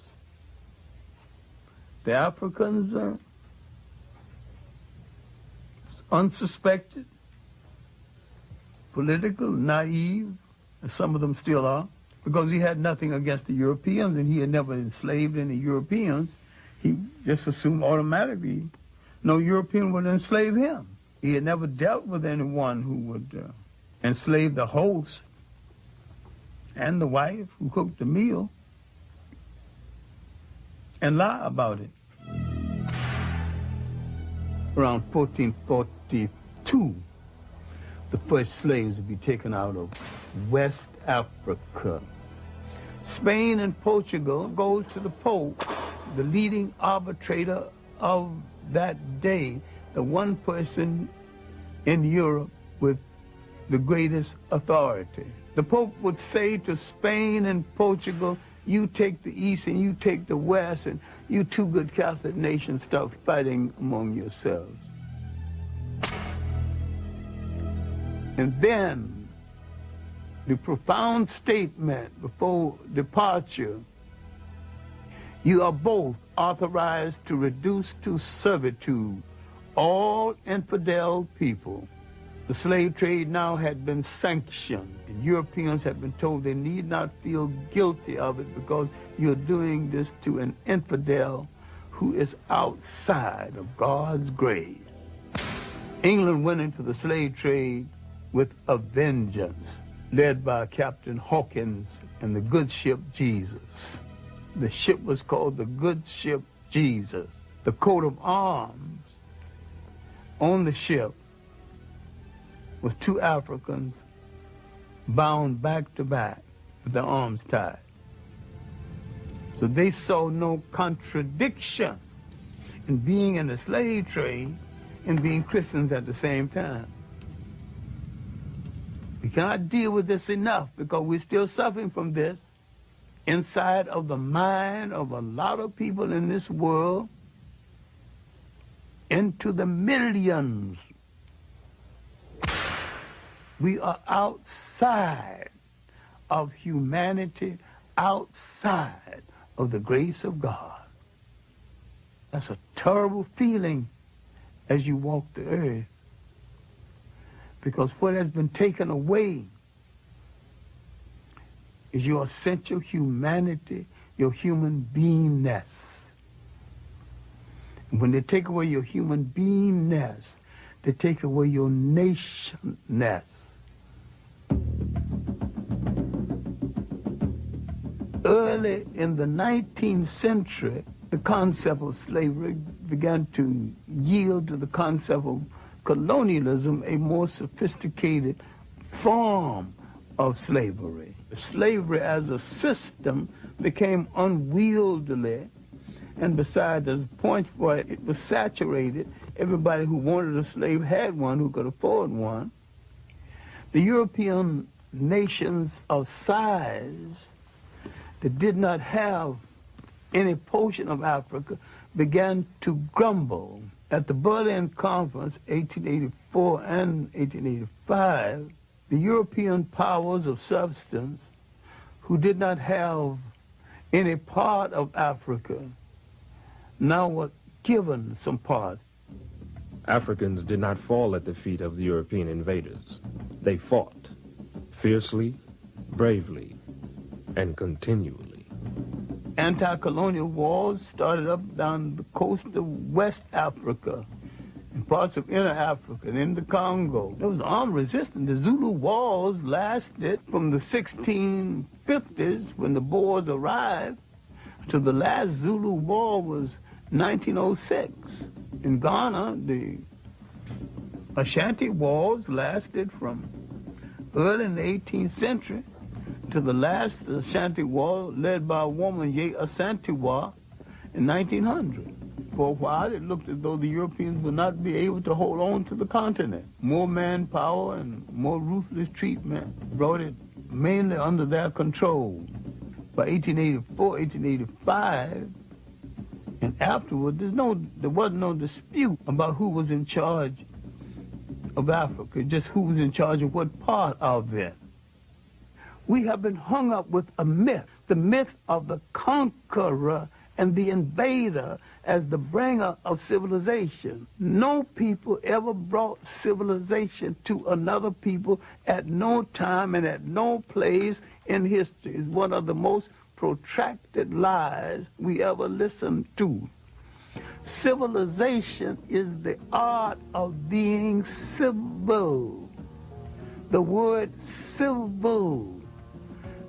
The Africans are unsuspected, political, naive, as some of them still are, because he had nothing against the Europeans and he had never enslaved any Europeans. He just assumed automatically no European would enslave him. He had never dealt with anyone who would enslave the host and the wife who cooked the meal and lie about it. Around 1442, the first slaves would be taken out of West Africa. Spain and Portugal goes to the Pope, the leading arbitrator of that day, the one person in Europe with the greatest authority. The Pope would say to Spain and Portugal, you take the East and you take the West, and you 2 good Catholic nations start fighting among yourselves. And then the profound statement before departure, you are both authorized to reduce to servitude all infidel people. The slave trade now had been sanctioned, and Europeans had been told they need not feel guilty of it because you're doing this to an infidel who is outside of God's grace. England went into the slave trade with a vengeance, led by Captain Hawkins and the good ship Jesus. The ship was called the good ship Jesus. The coat of arms on the ship was two Africans bound back to back with their arms tied. So they saw no contradiction in being in the slave trade and being Christians at the same time. We cannot deal with this enough because we're still suffering from this inside of the mind of a lot of people in this world, into the millions. We are outside of humanity, outside of the grace of God. That's a terrible feeling as you walk the earth, because what has been taken away is your essential humanity, your human beingness. And when they take away your human beingness, they take away your nationness. Early in the 19th century, the concept of slavery began to yield to the concept of colonialism, a more sophisticated form of slavery. Slavery as a system became unwieldy, and besides, there's a point where it was saturated. Everybody who wanted a slave had one, who could afford one. The European nations of size that did not have any portion of Africa began to grumble. At the Berlin Conference, 1884 and 1885, the European powers of substance who did not have any part of Africa now were given some parts. Africans did not fall at the feet of the European invaders. They fought fiercely, bravely, and continually. Anti-colonial wars started up down the coast of West Africa and parts of Inner Africa and in the Congo. There was armed resistance. The Zulu wars lasted from the 1650s when the Boers arrived to the last Zulu war was 1906. In Ghana, the Ashanti wars lasted from early in the 18th century to the last Ashanti war led by a woman, Ye Asantewa, in 1900. For a while, it looked as though the Europeans would not be able to hold on to the continent. More manpower and more ruthless treatment brought it mainly under their control. By 1884, 1885, and afterward, there wasn't no dispute about who was in charge of Africa, just who was in charge of what part of it. We have been hung up with a myth, the myth of the conqueror and the invader as the bringer of civilization. No people ever brought civilization to another people at no time and at no place in history. It's one of the most protracted lies we ever listened to. Civilization is the art of being civil. The word civil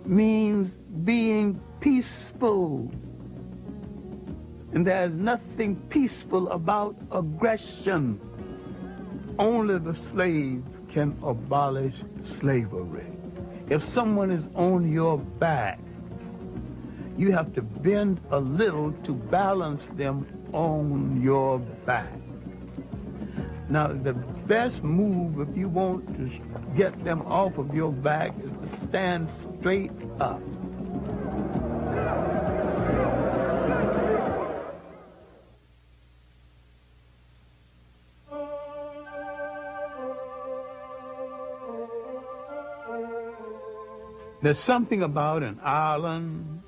means being peaceful. And there's nothing peaceful about aggression. Only the slave can abolish slavery. If someone is on your back, you have to bend a little to balance them on your back. Now, the best move if you want to get them off of your back is to stand straight up. There's something about an island,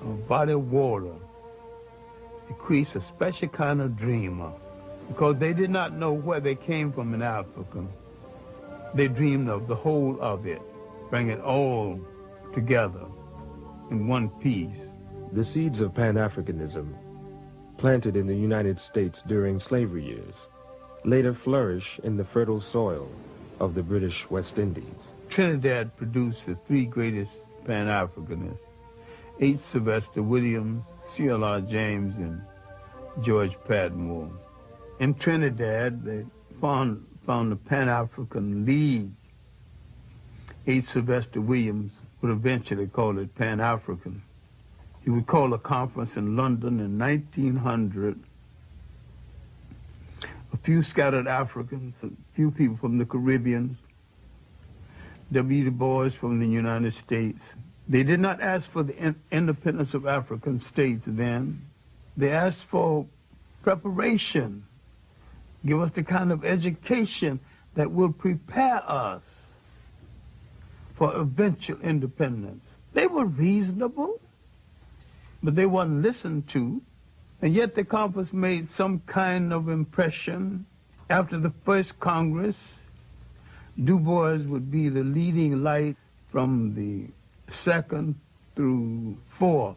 a body of water, Bequeaths a special kind of dreamer, because they did not know where they came from in Africa. They dreamed of the whole of it, bring it all together in one piece. The seeds of Pan-Africanism, planted in the United States during slavery years, later flourish in the fertile soil of the British West Indies. Trinidad produced the three greatest Pan-Africanists, H. Sylvester Williams, C.L.R. James, and George Padmore. In Trinidad, they found the Pan-African League. H. Sylvester Williams would eventually call it Pan-African. He would call a conference in London in 1900. A few scattered Africans, a few people from the Caribbean, W. Du Bois from the United States. They did not ask for the independence of African states then. They asked for preparation. Give us the kind of education that will prepare us for eventual independence. They were reasonable, but they weren't listened to. And yet the conference made some kind of impression. After the first Congress, Du Bois would be the leading light from the second through fourth.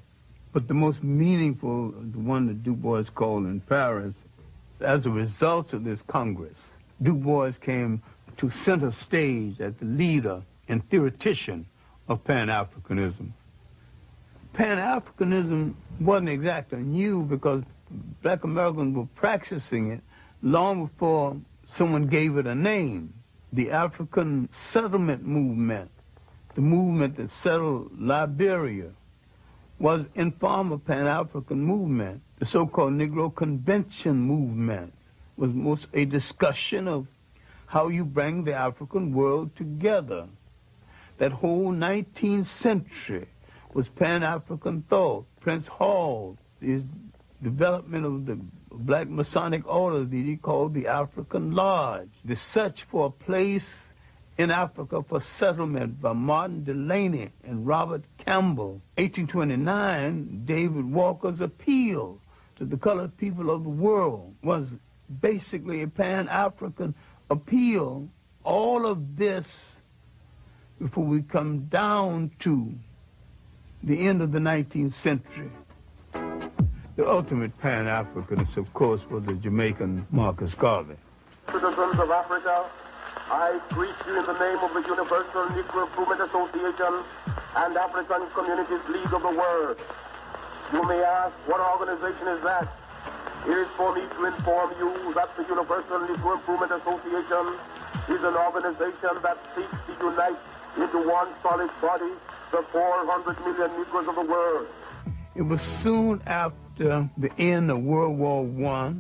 But the most meaningful, the one that Du Bois called in Paris, as a result of this Congress, Du Bois came to center stage as the leader and theoretician of Pan-Africanism. Pan-Africanism wasn't exactly new because black Americans were practicing it long before someone gave it a name. The African settlement movement, the movement that settled Liberia, was informal Pan-African movement. The so-called Negro Convention movement was most a discussion of how you bring the African world together. That whole 19th century was Pan-African thought. Prince Hall, his development of the black Masonic order that he called the African Lodge. The search for a place in Africa for settlement by Martin Delany and Robert Campbell. 1829, David Walker's appeal to the colored people of the world was basically a Pan-African appeal. All of this, before we come down to the end of the 19th century. The ultimate Pan-Africanist, of course, was the Jamaican Marcus Garvey. Citizens of Africa, I greet you in the name of the Universal Negro Improvement Association and African Communities League of the World. You may ask, what organization is that? It is for me to inform you that the Universal Negro Improvement Association is an organization that seeks to unite into one solid body the 400 million Negroes of the world. It was soon after the end of World War I.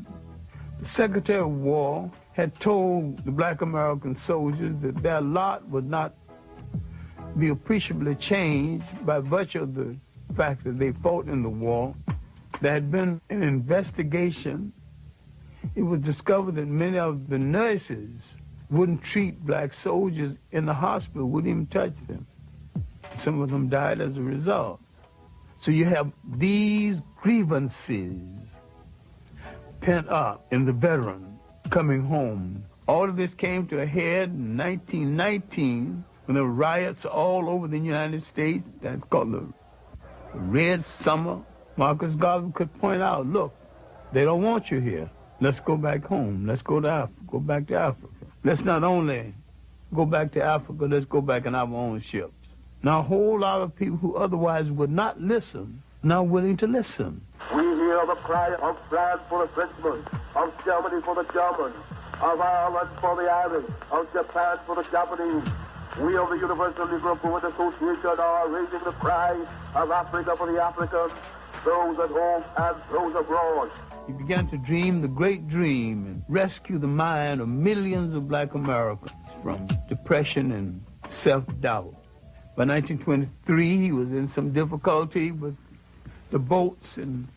The Secretary of War had told the black American soldiers that their lot would not be appreciably changed by virtue of the fact that they fought in the war. There had been an investigation. It was discovered that many of the nurses wouldn't treat black soldiers in the hospital, wouldn't even touch them. Some of them died as a result. So you have these grievances pent up in the veteran coming home. All of this came to a head in 1919 when there were riots all over the United States. That's called the Red Summer. Marcus Garvey could point out, look, they don't want you here. Let's go back home. Let's go to Africa. Go back to Africa. Let's not only go back to Africa, let's go back in our own ships. Now, a whole lot of people who otherwise would not listen, now willing to listen. We hear the cry of France for the Frenchmen, of Germany for the Germans, of Ireland for the Irish, of Japan for the Japanese. We of the Universal Negro Improvement Association are raising the cry of Africa for the Africans, those at home and those abroad. He began to dream the great dream and rescue the mind of millions of black Americans from depression and self-doubt. By 1923, he was in some difficulty with the boats and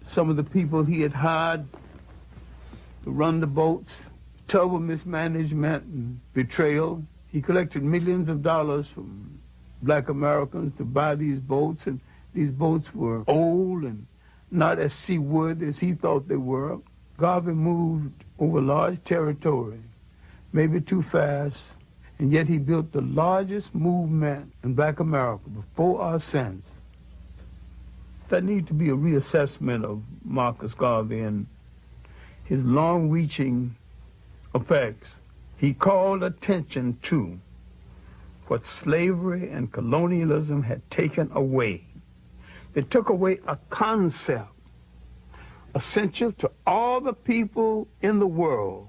some of the people he had hired to run the boats. Terrible mismanagement and betrayal. He collected millions of dollars from black Americans to buy these boats, and these boats were old and not as seaworthy as he thought they were. Garvey moved over large territory, maybe too fast, and yet he built the largest movement in Black America before or since. There needs to be a reassessment of Marcus Garvey and his long-reaching effects. He called attention to what slavery and colonialism had taken away. They took away a concept essential to all the people in the world.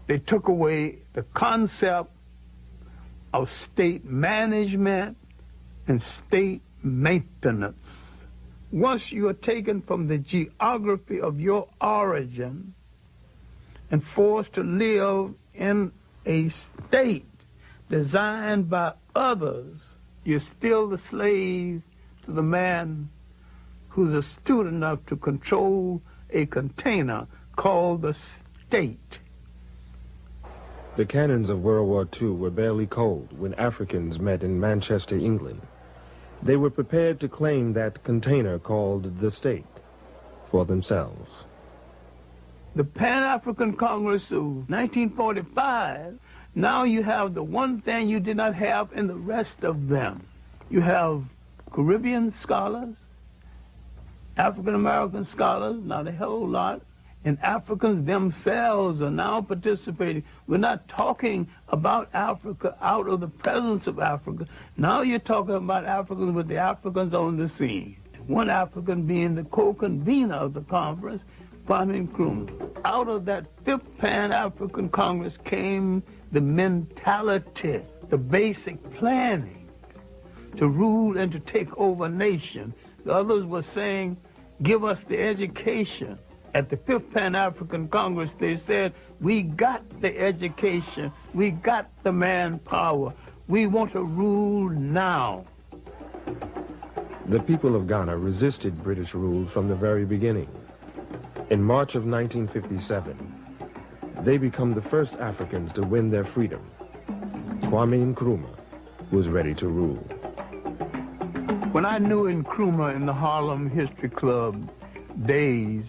They took away the concept of state management and state maintenance. Once you are taken from the geography of your origin and forced to live in a state designed by others, you're still the slave to the man who's astute enough to control a container called the state. The cannons of World War II were barely cold when Africans met in Manchester, England. They were prepared to claim that container called the state for themselves. The Pan-African Congress of 1945, now you have the one thing you did not have in the rest of them. You have Caribbean scholars, African-American scholars, not a whole lot, and Africans themselves are now participating. We're not talking about Africa out of the presence of Africa. Now you're talking about Africans with the Africans on the scene. One African being the co-convener of the conference, Kwame Nkrumah. Out of that fifth Pan-African Congress came the mentality, the basic planning to rule and to take over a nation. The others were saying, give us the education. At the fifth Pan-African Congress, they said, we got the education, we got the manpower, we want to rule now. The people of Ghana resisted British rule from the very beginning. In March of 1957, they become the first Africans to win their freedom. Kwame Nkrumah was ready to rule. When I knew Nkrumah in the Harlem History Club days,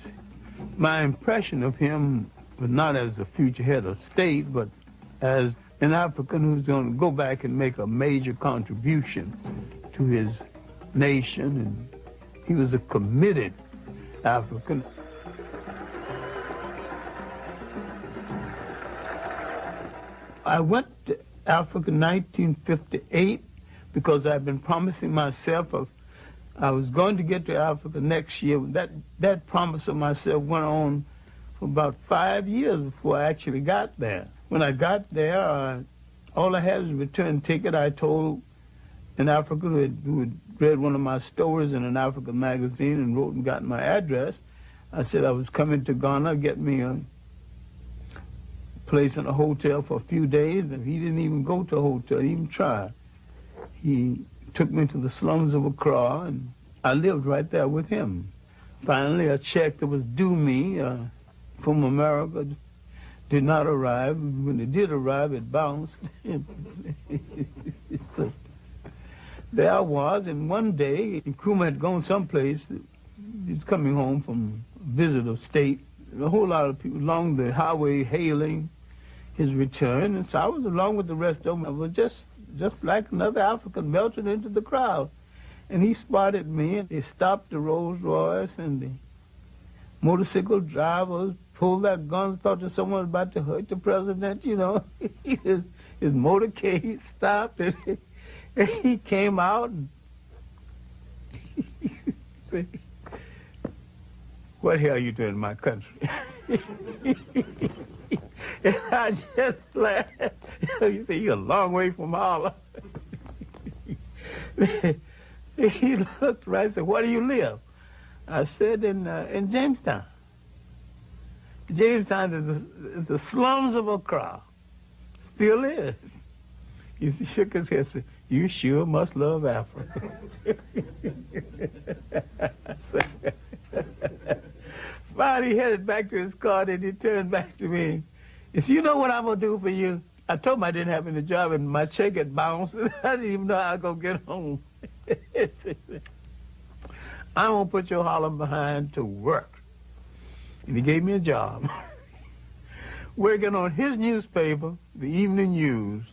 my impression of him was not as the future head of state, but as an African who's going to go back and make a major contribution to his nation, and he was a committed African. I went to Africa in 1958 because I've been promising myself I was going to get to Africa next year. That promise of myself went on for about 5 years before I actually got there. When I got there, all I had was a return ticket. I told an African who had read one of my stories in an African magazine and wrote and got my address. I said I was coming to Ghana, get me a place in a hotel for a few days, and he didn't even go to a hotel, he even tried. He took me to the slums of Accra, and I lived right there with him. Finally, a check that was due me from America did not arrive. When it did arrive, it bounced. So there I was, and one day, Nkrumah had gone someplace. He was coming home from a visit of state. A whole lot of people along the highway hailing his return, and so I was along with the rest of them. I was just like another African melting into the crowd. And he spotted me, and they stopped the Rolls Royce, and the motorcycle drivers pulled their guns, thought that someone was about to hurt the president, you know. his motorcade stopped, and he came out, and he said, what the hell are you doing in my country? And I just laughed. You say, you're a long way from Harlem. He looked right and said, where do you live? I said, in Jamestown. Jamestown is the slums of Accra. Still is. He shook his head and said, you sure must love Africa. Finally, he headed back to his car, and he turned back to me. He said, you know what I'm going to do for you? I told him I didn't have any job, and my check had bounced. I didn't even know how I was going to get home. I'm going to put your Harlem behind to work. And he gave me a job. Working on his newspaper, the Evening News.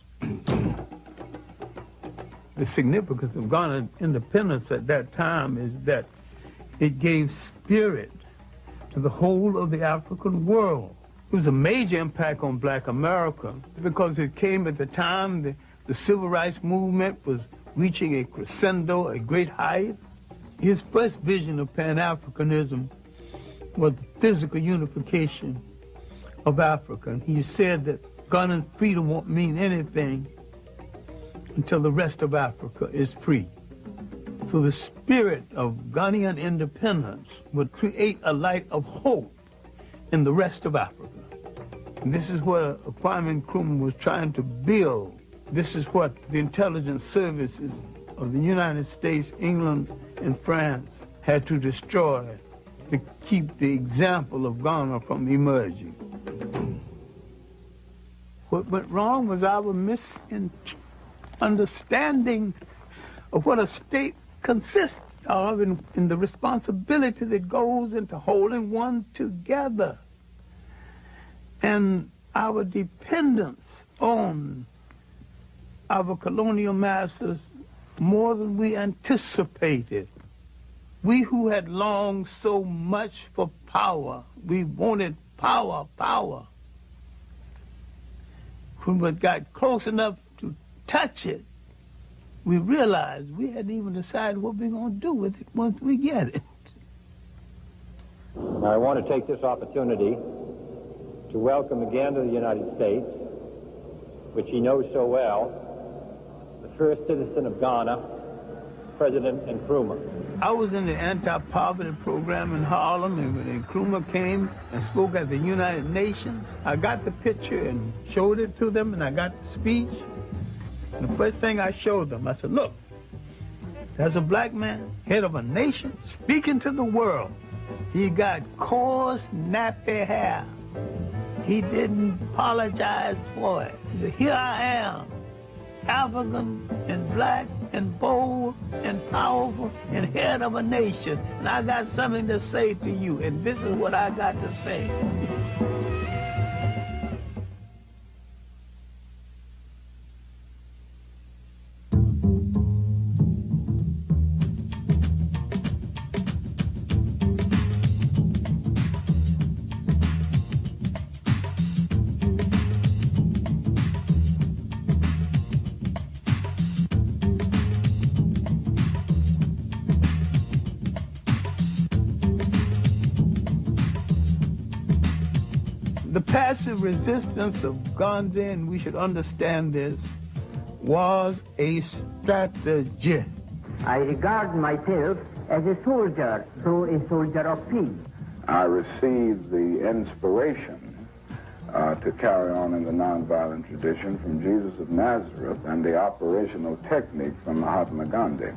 The significance of Ghana's independence at that time is that it gave spirit to the whole of the African world. It was a major impact on black America because it came at the time the civil rights movement was reaching a crescendo, a great height. His first vision of Pan-Africanism was the physical unification of Africa. And he said that Ghanaian freedom won't mean anything until the rest of Africa is free. So the spirit of Ghanaian independence would create a light of hope in the rest of Africa. And this is what Kwame Nkrumah was trying to build. This is what the intelligence services of the United States, England, and France had to destroy to keep the example of Ghana from emerging. What went wrong was our misunderstanding of what a state consists of and the responsibility that goes into holding one together. And our dependence on our colonial masters more than we anticipated. We who had longed so much for power, we wanted power. When we got close enough to touch it, we realized we hadn't even decided what we're going to do with it once we get it. I want to take this opportunity to welcome again to the United States, which he knows so well, the first citizen of Ghana, President Nkrumah. I was in the anti-poverty program in Harlem, and when Nkrumah came and spoke at the United Nations, I got the picture and showed it to them, and I got the speech. And the first thing I showed them, I said, look, there's a black man, head of a nation, speaking to the world. He got coarse, nappy hair. He didn't apologize for it. He said, here I am, African and black and bold and powerful and head of a nation. And I got something to say to you, and this is what I got to say. The passive resistance of Gandhi, and we should understand this, was a strategy. I regard myself as a soldier, though a soldier of peace. I received the inspiration to carry on in the nonviolent tradition from Jesus of Nazareth and the operational technique from Mahatma Gandhi.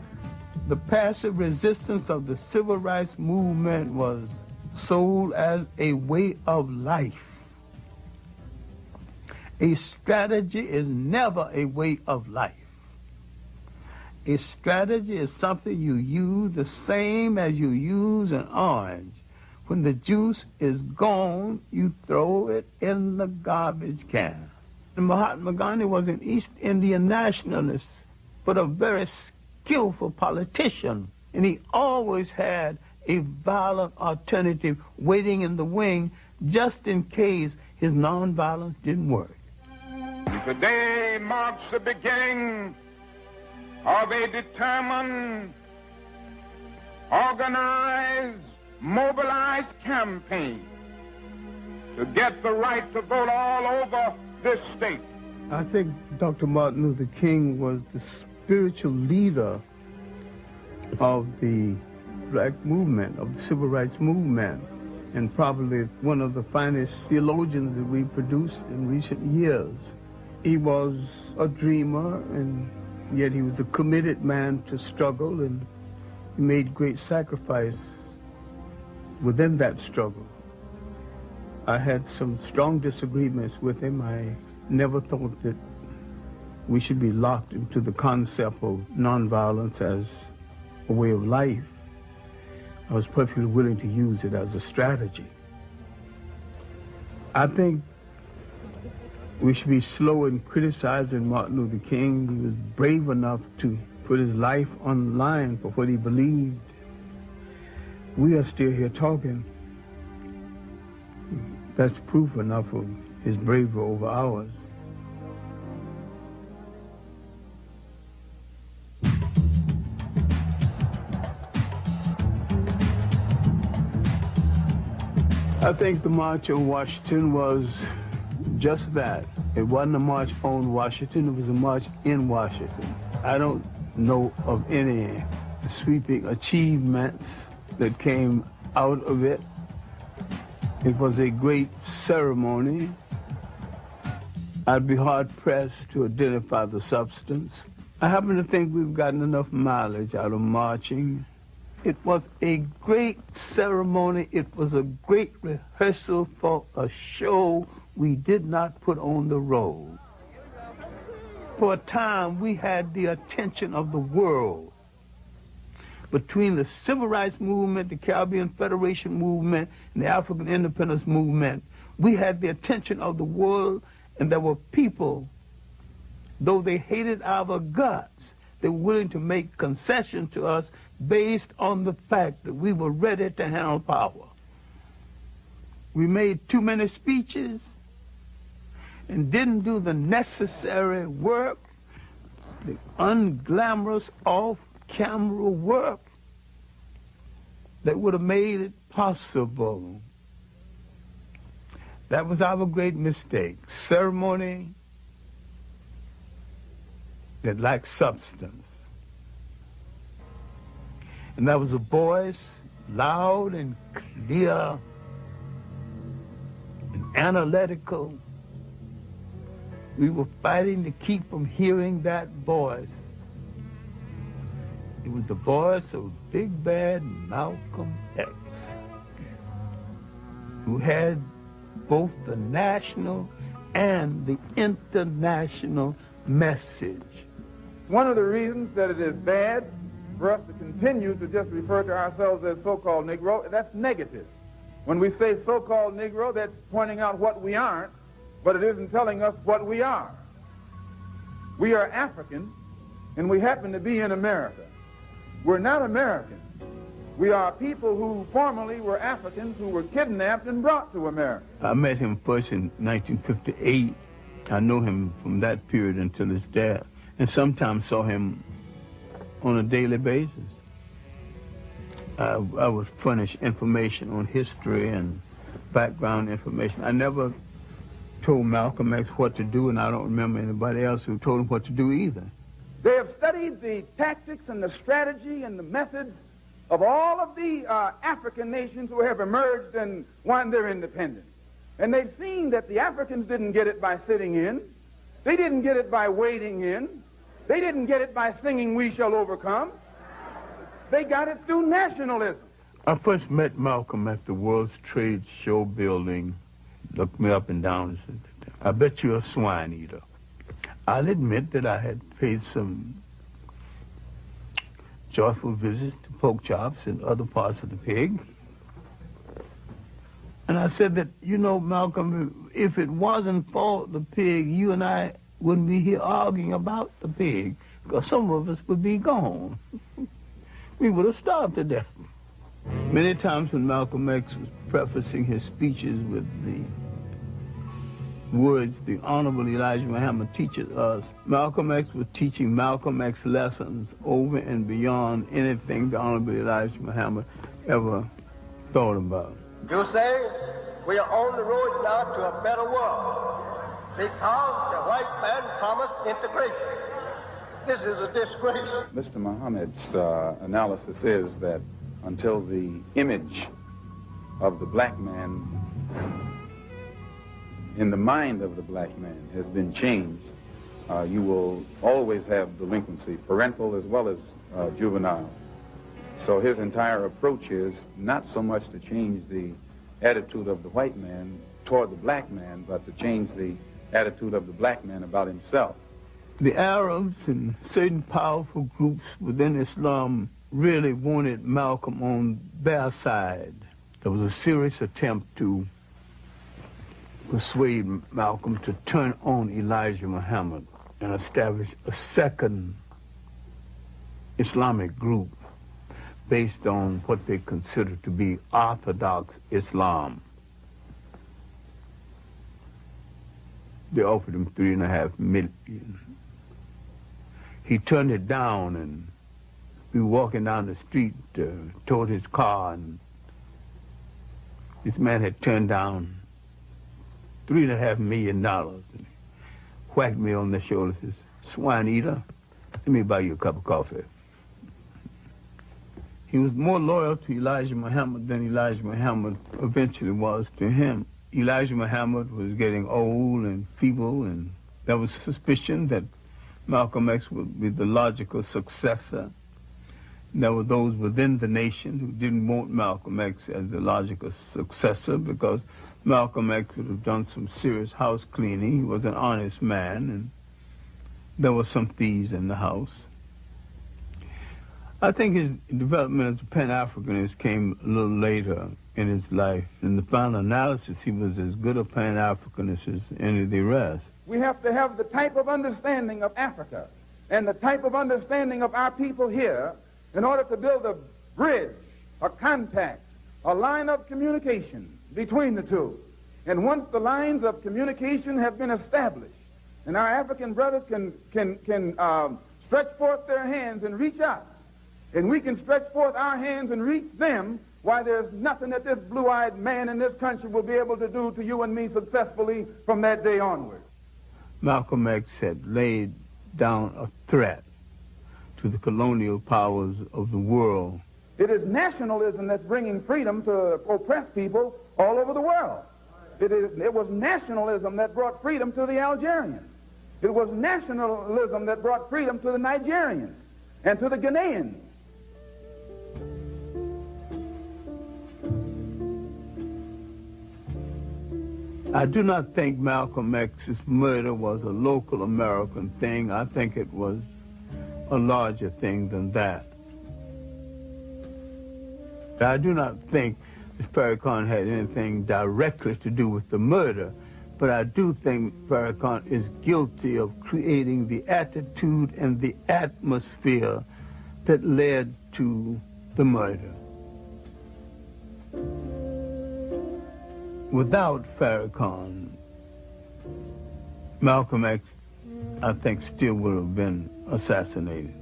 The passive resistance of the civil rights movement was sold as a way of life. A strategy is never a way of life. A strategy is something you use the same as you use an orange. When the juice is gone, you throw it in the garbage can. And Mahatma Gandhi was an East Indian nationalist, but a very skillful politician. And he always had a violent alternative waiting in the wing just in case his nonviolence didn't work. Today marks the beginning of a determined, organized, mobilized campaign to get the right to vote all over this state. I think Dr. Martin Luther King was the spiritual leader of the black movement, of the civil rights movement, and probably one of the finest theologians that we produced in recent years. He was a dreamer, and yet he was a committed man to struggle, and he made great sacrifice within that struggle. I had some strong disagreements with him. I never thought that we should be locked into the concept of nonviolence as a way of life. I was perfectly willing to use it as a strategy. I think we should be slow in criticizing Martin Luther King. He was brave enough to put his life on the line for what he believed. We are still here talking. That's proof enough of his bravery over ours. I think the March on Washington was just that. It wasn't a march on Washington, it was a march in Washington. I don't know of any sweeping achievements that came out of it. It was a great ceremony. I'd be hard-pressed to identify the substance. I happen to think we've gotten enough mileage out of marching. It was a great ceremony. It was a great rehearsal for a show we did not put on the road. For a time, we had the attention of the world. Between the Civil Rights Movement, the Caribbean Federation Movement, and the African Independence Movement, we had the attention of the world, and there were people, though they hated our guts, they were willing to make concessions to us based on the fact that we were ready to handle power. We made too many speeches and didn't do the necessary work, the unglamorous off-camera work that would have made it possible. That was our great mistake. Ceremony that lacked substance. And that was a voice, loud and clear and analytical. We were fighting to keep from hearing that voice. It was the voice of Big Bad Malcolm X, who had both the national and the international message. One of the reasons that it is bad for us to continue to just refer to ourselves as so-called Negro, that's negative. When we say so-called Negro, that's pointing out what we aren't, but it isn't telling us what we are. We are African, and we happen to be in America. We're not Americans. We are people who formerly were Africans who were kidnapped and brought to America. I met him first in 1958. I know him from that period until his death, and sometimes saw him on a daily basis. I would furnish information on history and background information. I never told Malcolm X what to do, and I don't remember anybody else who told him what to do either. They have studied the tactics and the strategy and the methods of all of the African nations who have emerged and won their independence. And they've seen that the Africans didn't get it by sitting in. They didn't get it by waiting in. They didn't get it by singing "We Shall Overcome." They got it through nationalism. I first met Malcolm at the World's Trade Show building. Looked me up and down and said, "I bet you're a swine eater." I'll admit that I had paid some joyful visits to pork chops and other parts of the pig. And I said that, you know, Malcolm, if it wasn't for the pig, you and I wouldn't be here arguing about the pig, because some of us would be gone. We would have starved to death. Many times when Malcolm X was prefacing his speeches with the words, "The Honorable Elijah Muhammad teaches us," Malcolm X was teaching Malcolm X lessons over and beyond anything the Honorable Elijah Muhammad ever thought about. You say we are on the road now to a better world because the white man promised integration. This is a disgrace. Mr. Muhammad's analysis is that until the image of the black man in the mind of the black man has been changed, you will always have delinquency, parental as well as juvenile. So his entire approach is not so much to change the attitude of the white man toward the black man, but to change the attitude of the black man about himself. The Arabs and certain powerful groups within Islam really wanted Malcolm on their side. There was a serious attempt to persuade Malcolm to turn on Elijah Muhammad and establish a second Islamic group based on what they considered to be Orthodox Islam. They offered him $3.5 million. He turned it down, and we were walking down the street toward his car, and this man had turned down $3.5 million. And he whacked me on the shoulder and says, "Swine eater, let me buy you a cup of coffee." He was more loyal to Elijah Muhammad than Elijah Muhammad eventually was to him. Elijah Muhammad was getting old and feeble, and there was suspicion that Malcolm X would be the logical successor. There were those within the nation who didn't want Malcolm X as the logical successor because Malcolm X would have done some serious house cleaning. He was an honest man, and there were some thieves in the house. I think his development as a Pan-Africanist came a little later in his life. In the final analysis, he was as good a Pan-Africanist as any of the rest. We have to have the type of understanding of Africa and the type of understanding of our people here in order to build a bridge, a contact, a line of communication between the two. And once the lines of communication have been established, and our African brothers can stretch forth their hands and reach us, and we can stretch forth our hands and reach them, why, there's nothing that this blue-eyed man in this country will be able to do to you and me successfully from that day onward. Malcolm X had laid down a threat to the colonial powers of the world. It is nationalism that's bringing freedom to oppressed people all over the world. It was nationalism that brought freedom to the Algerians. It was nationalism that brought freedom to the Nigerians and to the Ghanaians. I do not think Malcolm X's murder was a local American thing. I think it was a larger thing than that. I do not think that Farrakhan had anything directly to do with the murder, but I do think Farrakhan is guilty of creating the attitude and the atmosphere that led to the murder. Without Farrakhan, Malcolm X, I think, still would have been assassinated.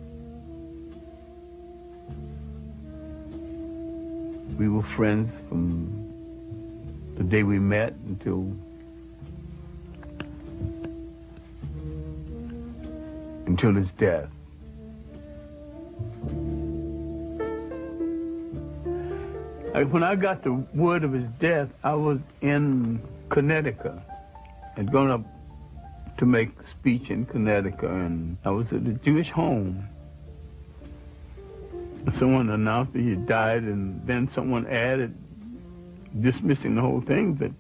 We were friends from the day we met until his death. When I got the word of his death, I was in Connecticut. I'd gone up to make a speech in Connecticut, and I was at a Jewish home. Someone announced that he died, and then someone added, dismissing the whole thing, that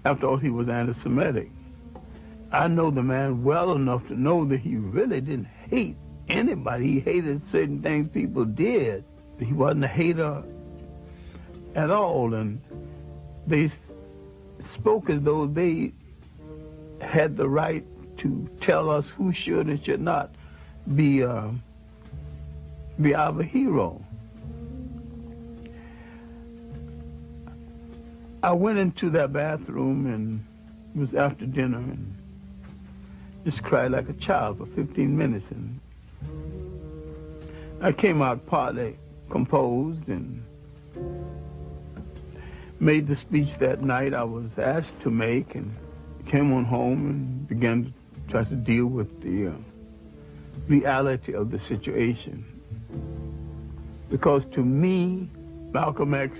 after all, he was anti-Semitic. I know the man well enough to know that he really didn't hate anybody. He hated certain things people did. He wasn't a hater at all, and they spoke as though they had the right to tell us who should and should not be our hero. I went into that bathroom, and it was after dinner, and just cried like a child for 15 minutes, and I came out partly composed and made the speech that night I was asked to make, and came on home and began to try to deal with the reality of the situation. Because to me, Malcolm X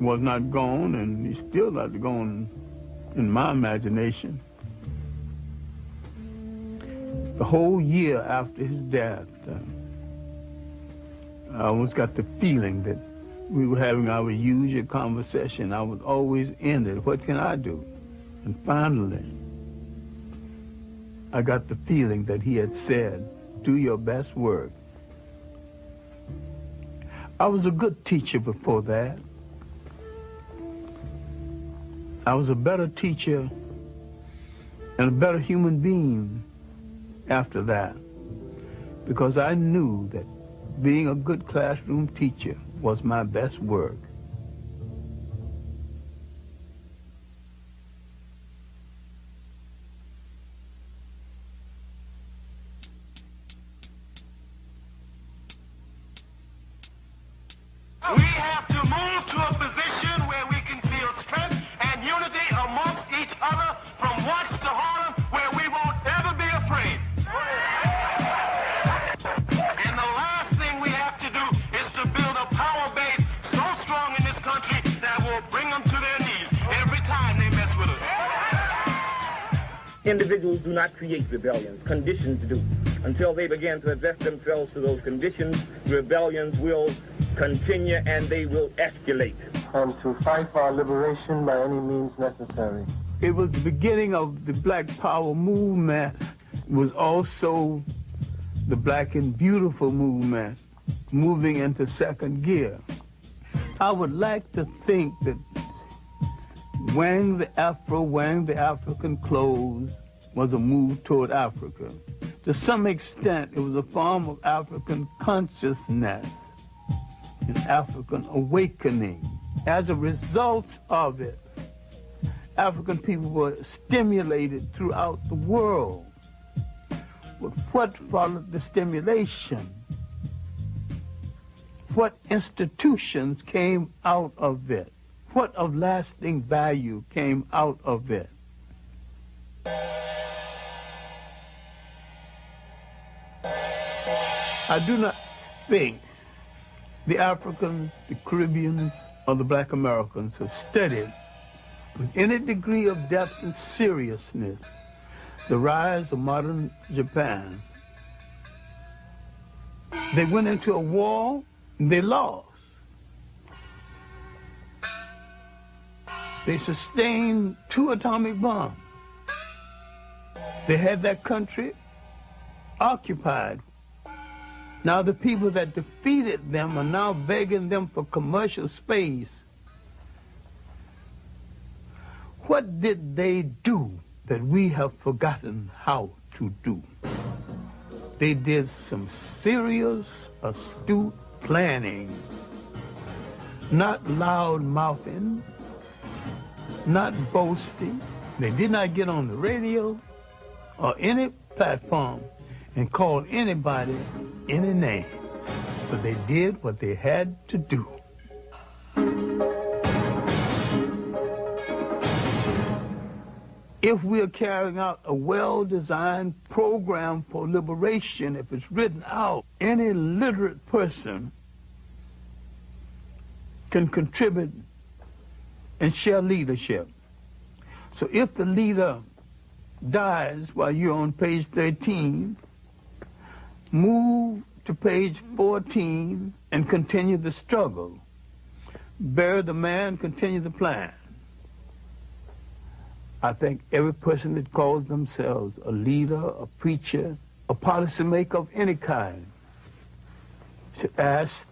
was not gone, and he's still not gone in my imagination. The whole year after his death, I almost got the feeling that we were having our usual conversation. I would always end it, what can I do? And finally, I got the feeling that he had said, do your best work. I was a good teacher before that. I was a better teacher and a better human being after that, because I knew that being a good classroom teacher was my best work. We have to move to a position where we can feel strength and unity amongst each other from Watts to Harlem, where we won't ever be afraid. And the last thing we have to do is to build a power base so strong in this country that will bring them to their knees every time they mess with us. Individuals do not create rebellions, conditions do. Until they begin to address themselves to those conditions, rebellions will continue and they will escalate. And to fight for our liberation by any means necessary. It was the beginning of the Black Power movement. It was also the Black and Beautiful movement, moving into second gear. I would like to think that wearing the afro, wearing the African clothes was a move toward Africa. To some extent, it was a form of African consciousness, an African awakening. As a result of it, African people were stimulated throughout the world. But what followed the stimulation? What institutions came out of it? What of lasting value came out of it? I do not think the Africans, the Caribbeans, or the Black Americans have studied with any degree of depth and seriousness the rise of modern Japan. They went into a war and they lost. They sustained 2 atomic bombs. They had that country occupied. Now the people that defeated them are now begging them for commercial space. What did they do that we have forgotten how to do? They did some serious, astute planning, not loud mouthing, not boasting. They did not get on the radio or any platform and call anybody any name, but they did what they had to do. If we are carrying out a well-designed program for liberation, if it's written out, any literate person can contribute and share leadership. So if the leader dies while you're on page 13, move to page 14 and continue the struggle. Bury the man, continue the plan. I think every person that calls themselves a leader, a preacher, a policymaker of any kind should ask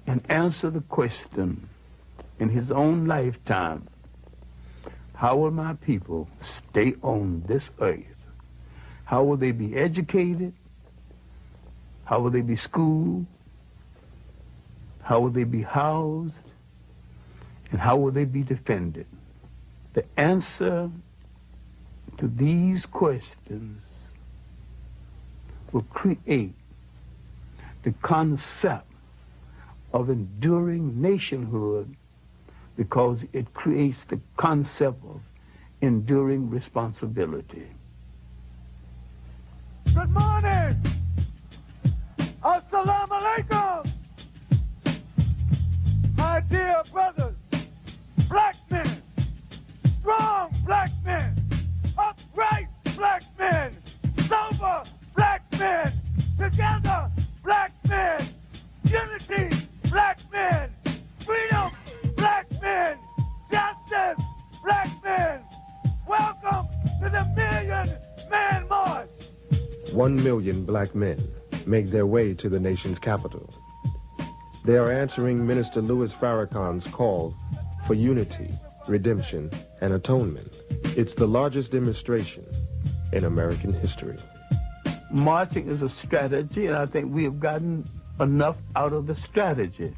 and answer the question in his own lifetime: how will my people stay on this earth? How will they be educated? How will they be schooled? How will they be housed? And how will they be defended? The answer to these questions will create the concept of enduring nationhood, because it creates the concept of enduring responsibility. Good morning! Assalamu alaikum! My dear brothers, black men, strong black men, upright black men, sober black men, together black men, unity black men, freedom black men, justice black men. Welcome to the Million Man March. 1 million black men make their way to the nation's capital. They are answering Minister Louis Farrakhan's call for unity, redemption, and atonement. It's the largest demonstration in American history. Marching is a strategy, and I think we have gotten enough out of the strategy.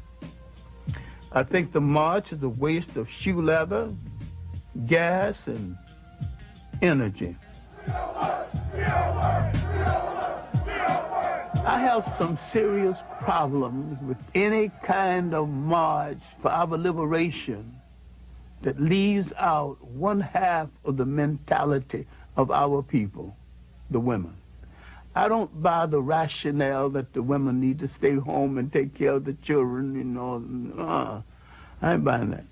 I think the march is a waste of shoe leather, gas, and energy. I have some serious problems with any kind of march for our liberation that leaves out one half of the mentality of our people, the women. I don't buy the rationale that the women need to stay home and take care of the children, you know. I ain't buying that.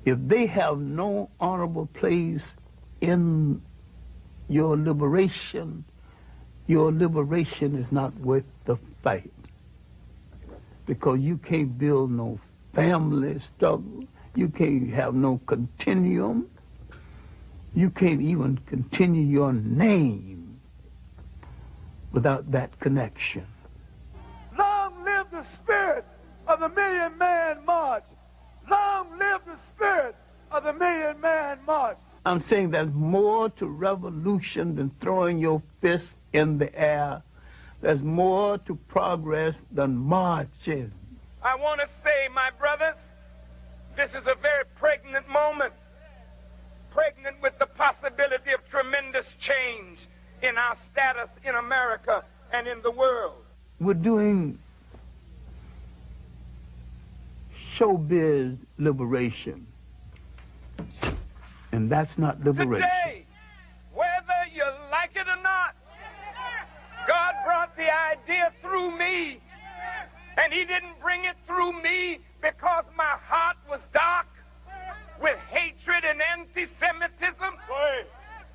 If they have no honorable place in your liberation is not worth the fight. Because you can't build no family struggle. You can't have no continuum. You can't even continue your name without that connection. Long live the spirit of the Million Man March. Long live the spirit of the Million Man March. I'm saying there's more to revolution than throwing your fist in the air. There's more to progress than marching. I want to say, my brothers, this is a very pregnant moment. Pregnant with the possibility of tremendous change in our status in America and in the world. We're doing showbiz liberation. And that's not liberation. Today, whether you like it or not, God brought the idea through me. And he didn't bring it through me because my heart was dark with hatred and anti-Semitism.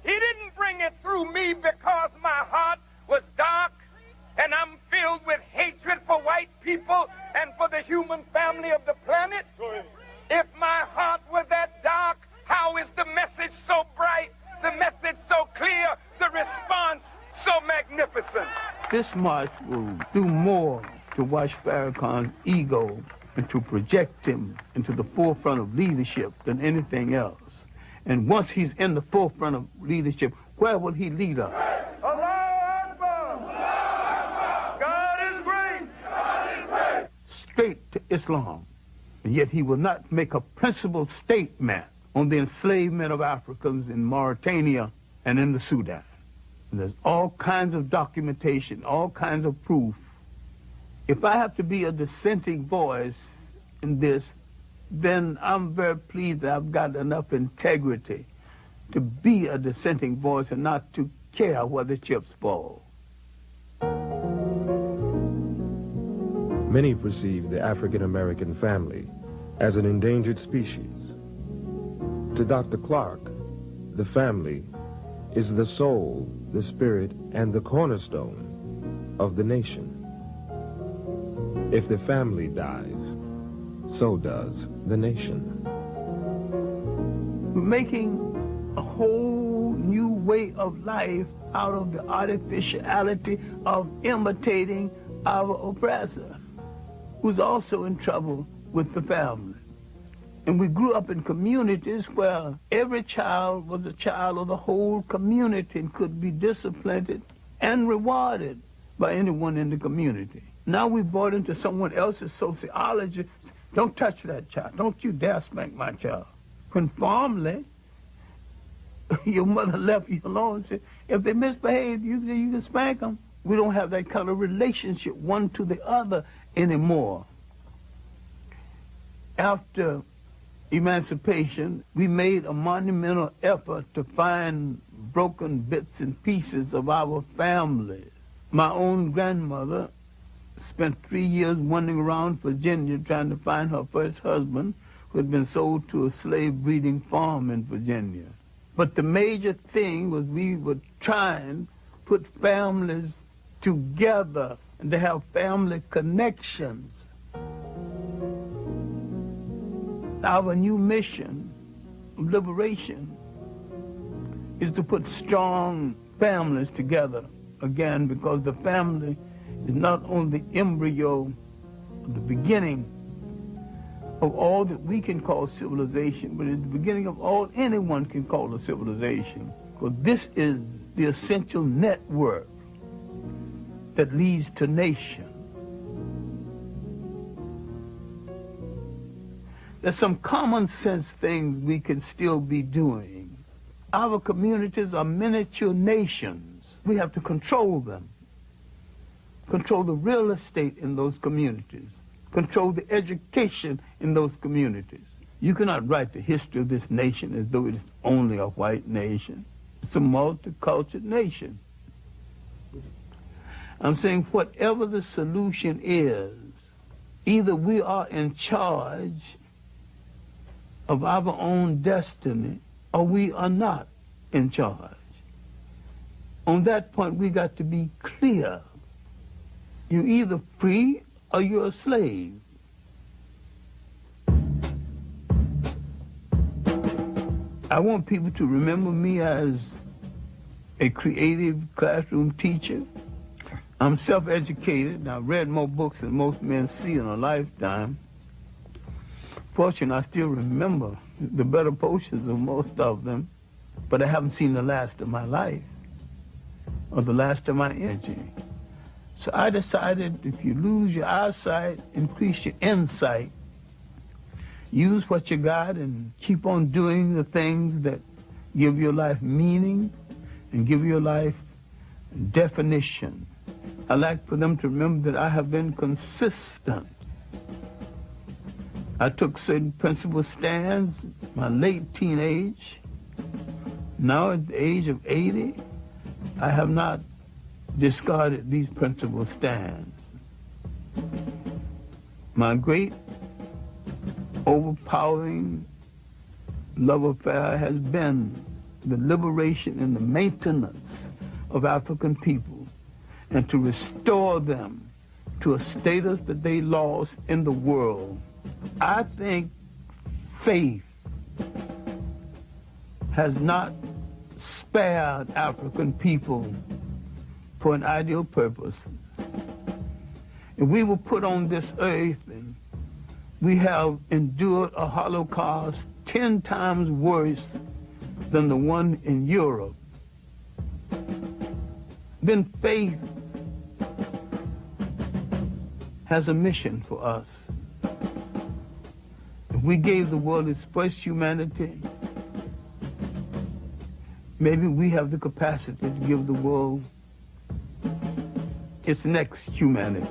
He didn't bring it through me because my heart was dark and I'm filled with hatred for white people and for the human family of the planet. If my heart were that dark, how is the message so bright, the message so clear, the response so magnificent? This march will do more to wash Farrakhan's ego and to project him into the forefront of leadership than anything else. And once he's in the forefront of leadership, where will he lead us? God is great. God is great. Straight to Islam. And yet he will not make a principled statement on the enslavement of Africans in Mauritania and in the Sudan. And there's all kinds of documentation, all kinds of proof. If I have to be a dissenting voice in this, then I'm very pleased that I've got enough integrity to be a dissenting voice and not to care where the chips fall. Many perceive the African-American family as an endangered species. To Dr. Clarke, the family is the soul, the spirit, and the cornerstone of the nation. If the family dies, so does the nation. We're making a whole new way of life out of the artificiality of imitating our oppressor, who's also in trouble with the family. And we grew up in communities where every child was a child of the whole community and could be disciplined and rewarded by anyone in the community. Now we bought into someone else's sociology. Don't touch that child. Don't you dare spank my child. When formerly, your mother left you alone and said, if they misbehave, you can spank them. We don't have that kind of relationship one to the other anymore. After emancipation, we made a monumental effort to find broken bits and pieces of our family. My own grandmother spent 3 years wandering around Virginia trying to find her first husband, who had been sold to a slave breeding farm in Virginia. But the major thing was we were trying to put families together and to have family connections. Our new mission of liberation is to put strong families together again, because the family is not only the embryo of the beginning of all that we can call civilization, but it's the beginning of all anyone can call a civilization. Because this is the essential network that leads to nation. There's some common sense things we can still be doing. Our communities are miniature nations. We have to control them. Control the real estate in those communities. Control the education in those communities. You cannot write the history of this nation as though it is only a white nation. It's a multicultural nation. I'm saying whatever the solution is, either we are in charge of our own destiny or we are not in charge. On that point, we got to be clear. You're either free or you're a slave. I want people to remember me as a creative classroom teacher. I'm self-educated. I've read more books than most men see in a lifetime. Fortunately, I still remember the better portions of most of them, but I haven't seen the last of my life or the last of my energy. So I decided if you lose your eyesight, increase your insight. Use what you got and keep on doing the things that give your life meaning and give your life definition. I like for them to remember that I have been consistent. I took certain principle stands in my late teenage. Now at the age of 80, I have not discarded these principle stands. My great overpowering love affair has been the liberation and the maintenance of African people and to restore them to a status that they lost in the world. I think faith has not spared African people for an ideal purpose. If we were put on this earth and we have endured a Holocaust 10 times worse than the one in Europe, then faith has a mission for us. If we gave the world its first humanity, maybe we have the capacity to give the world its next humanity.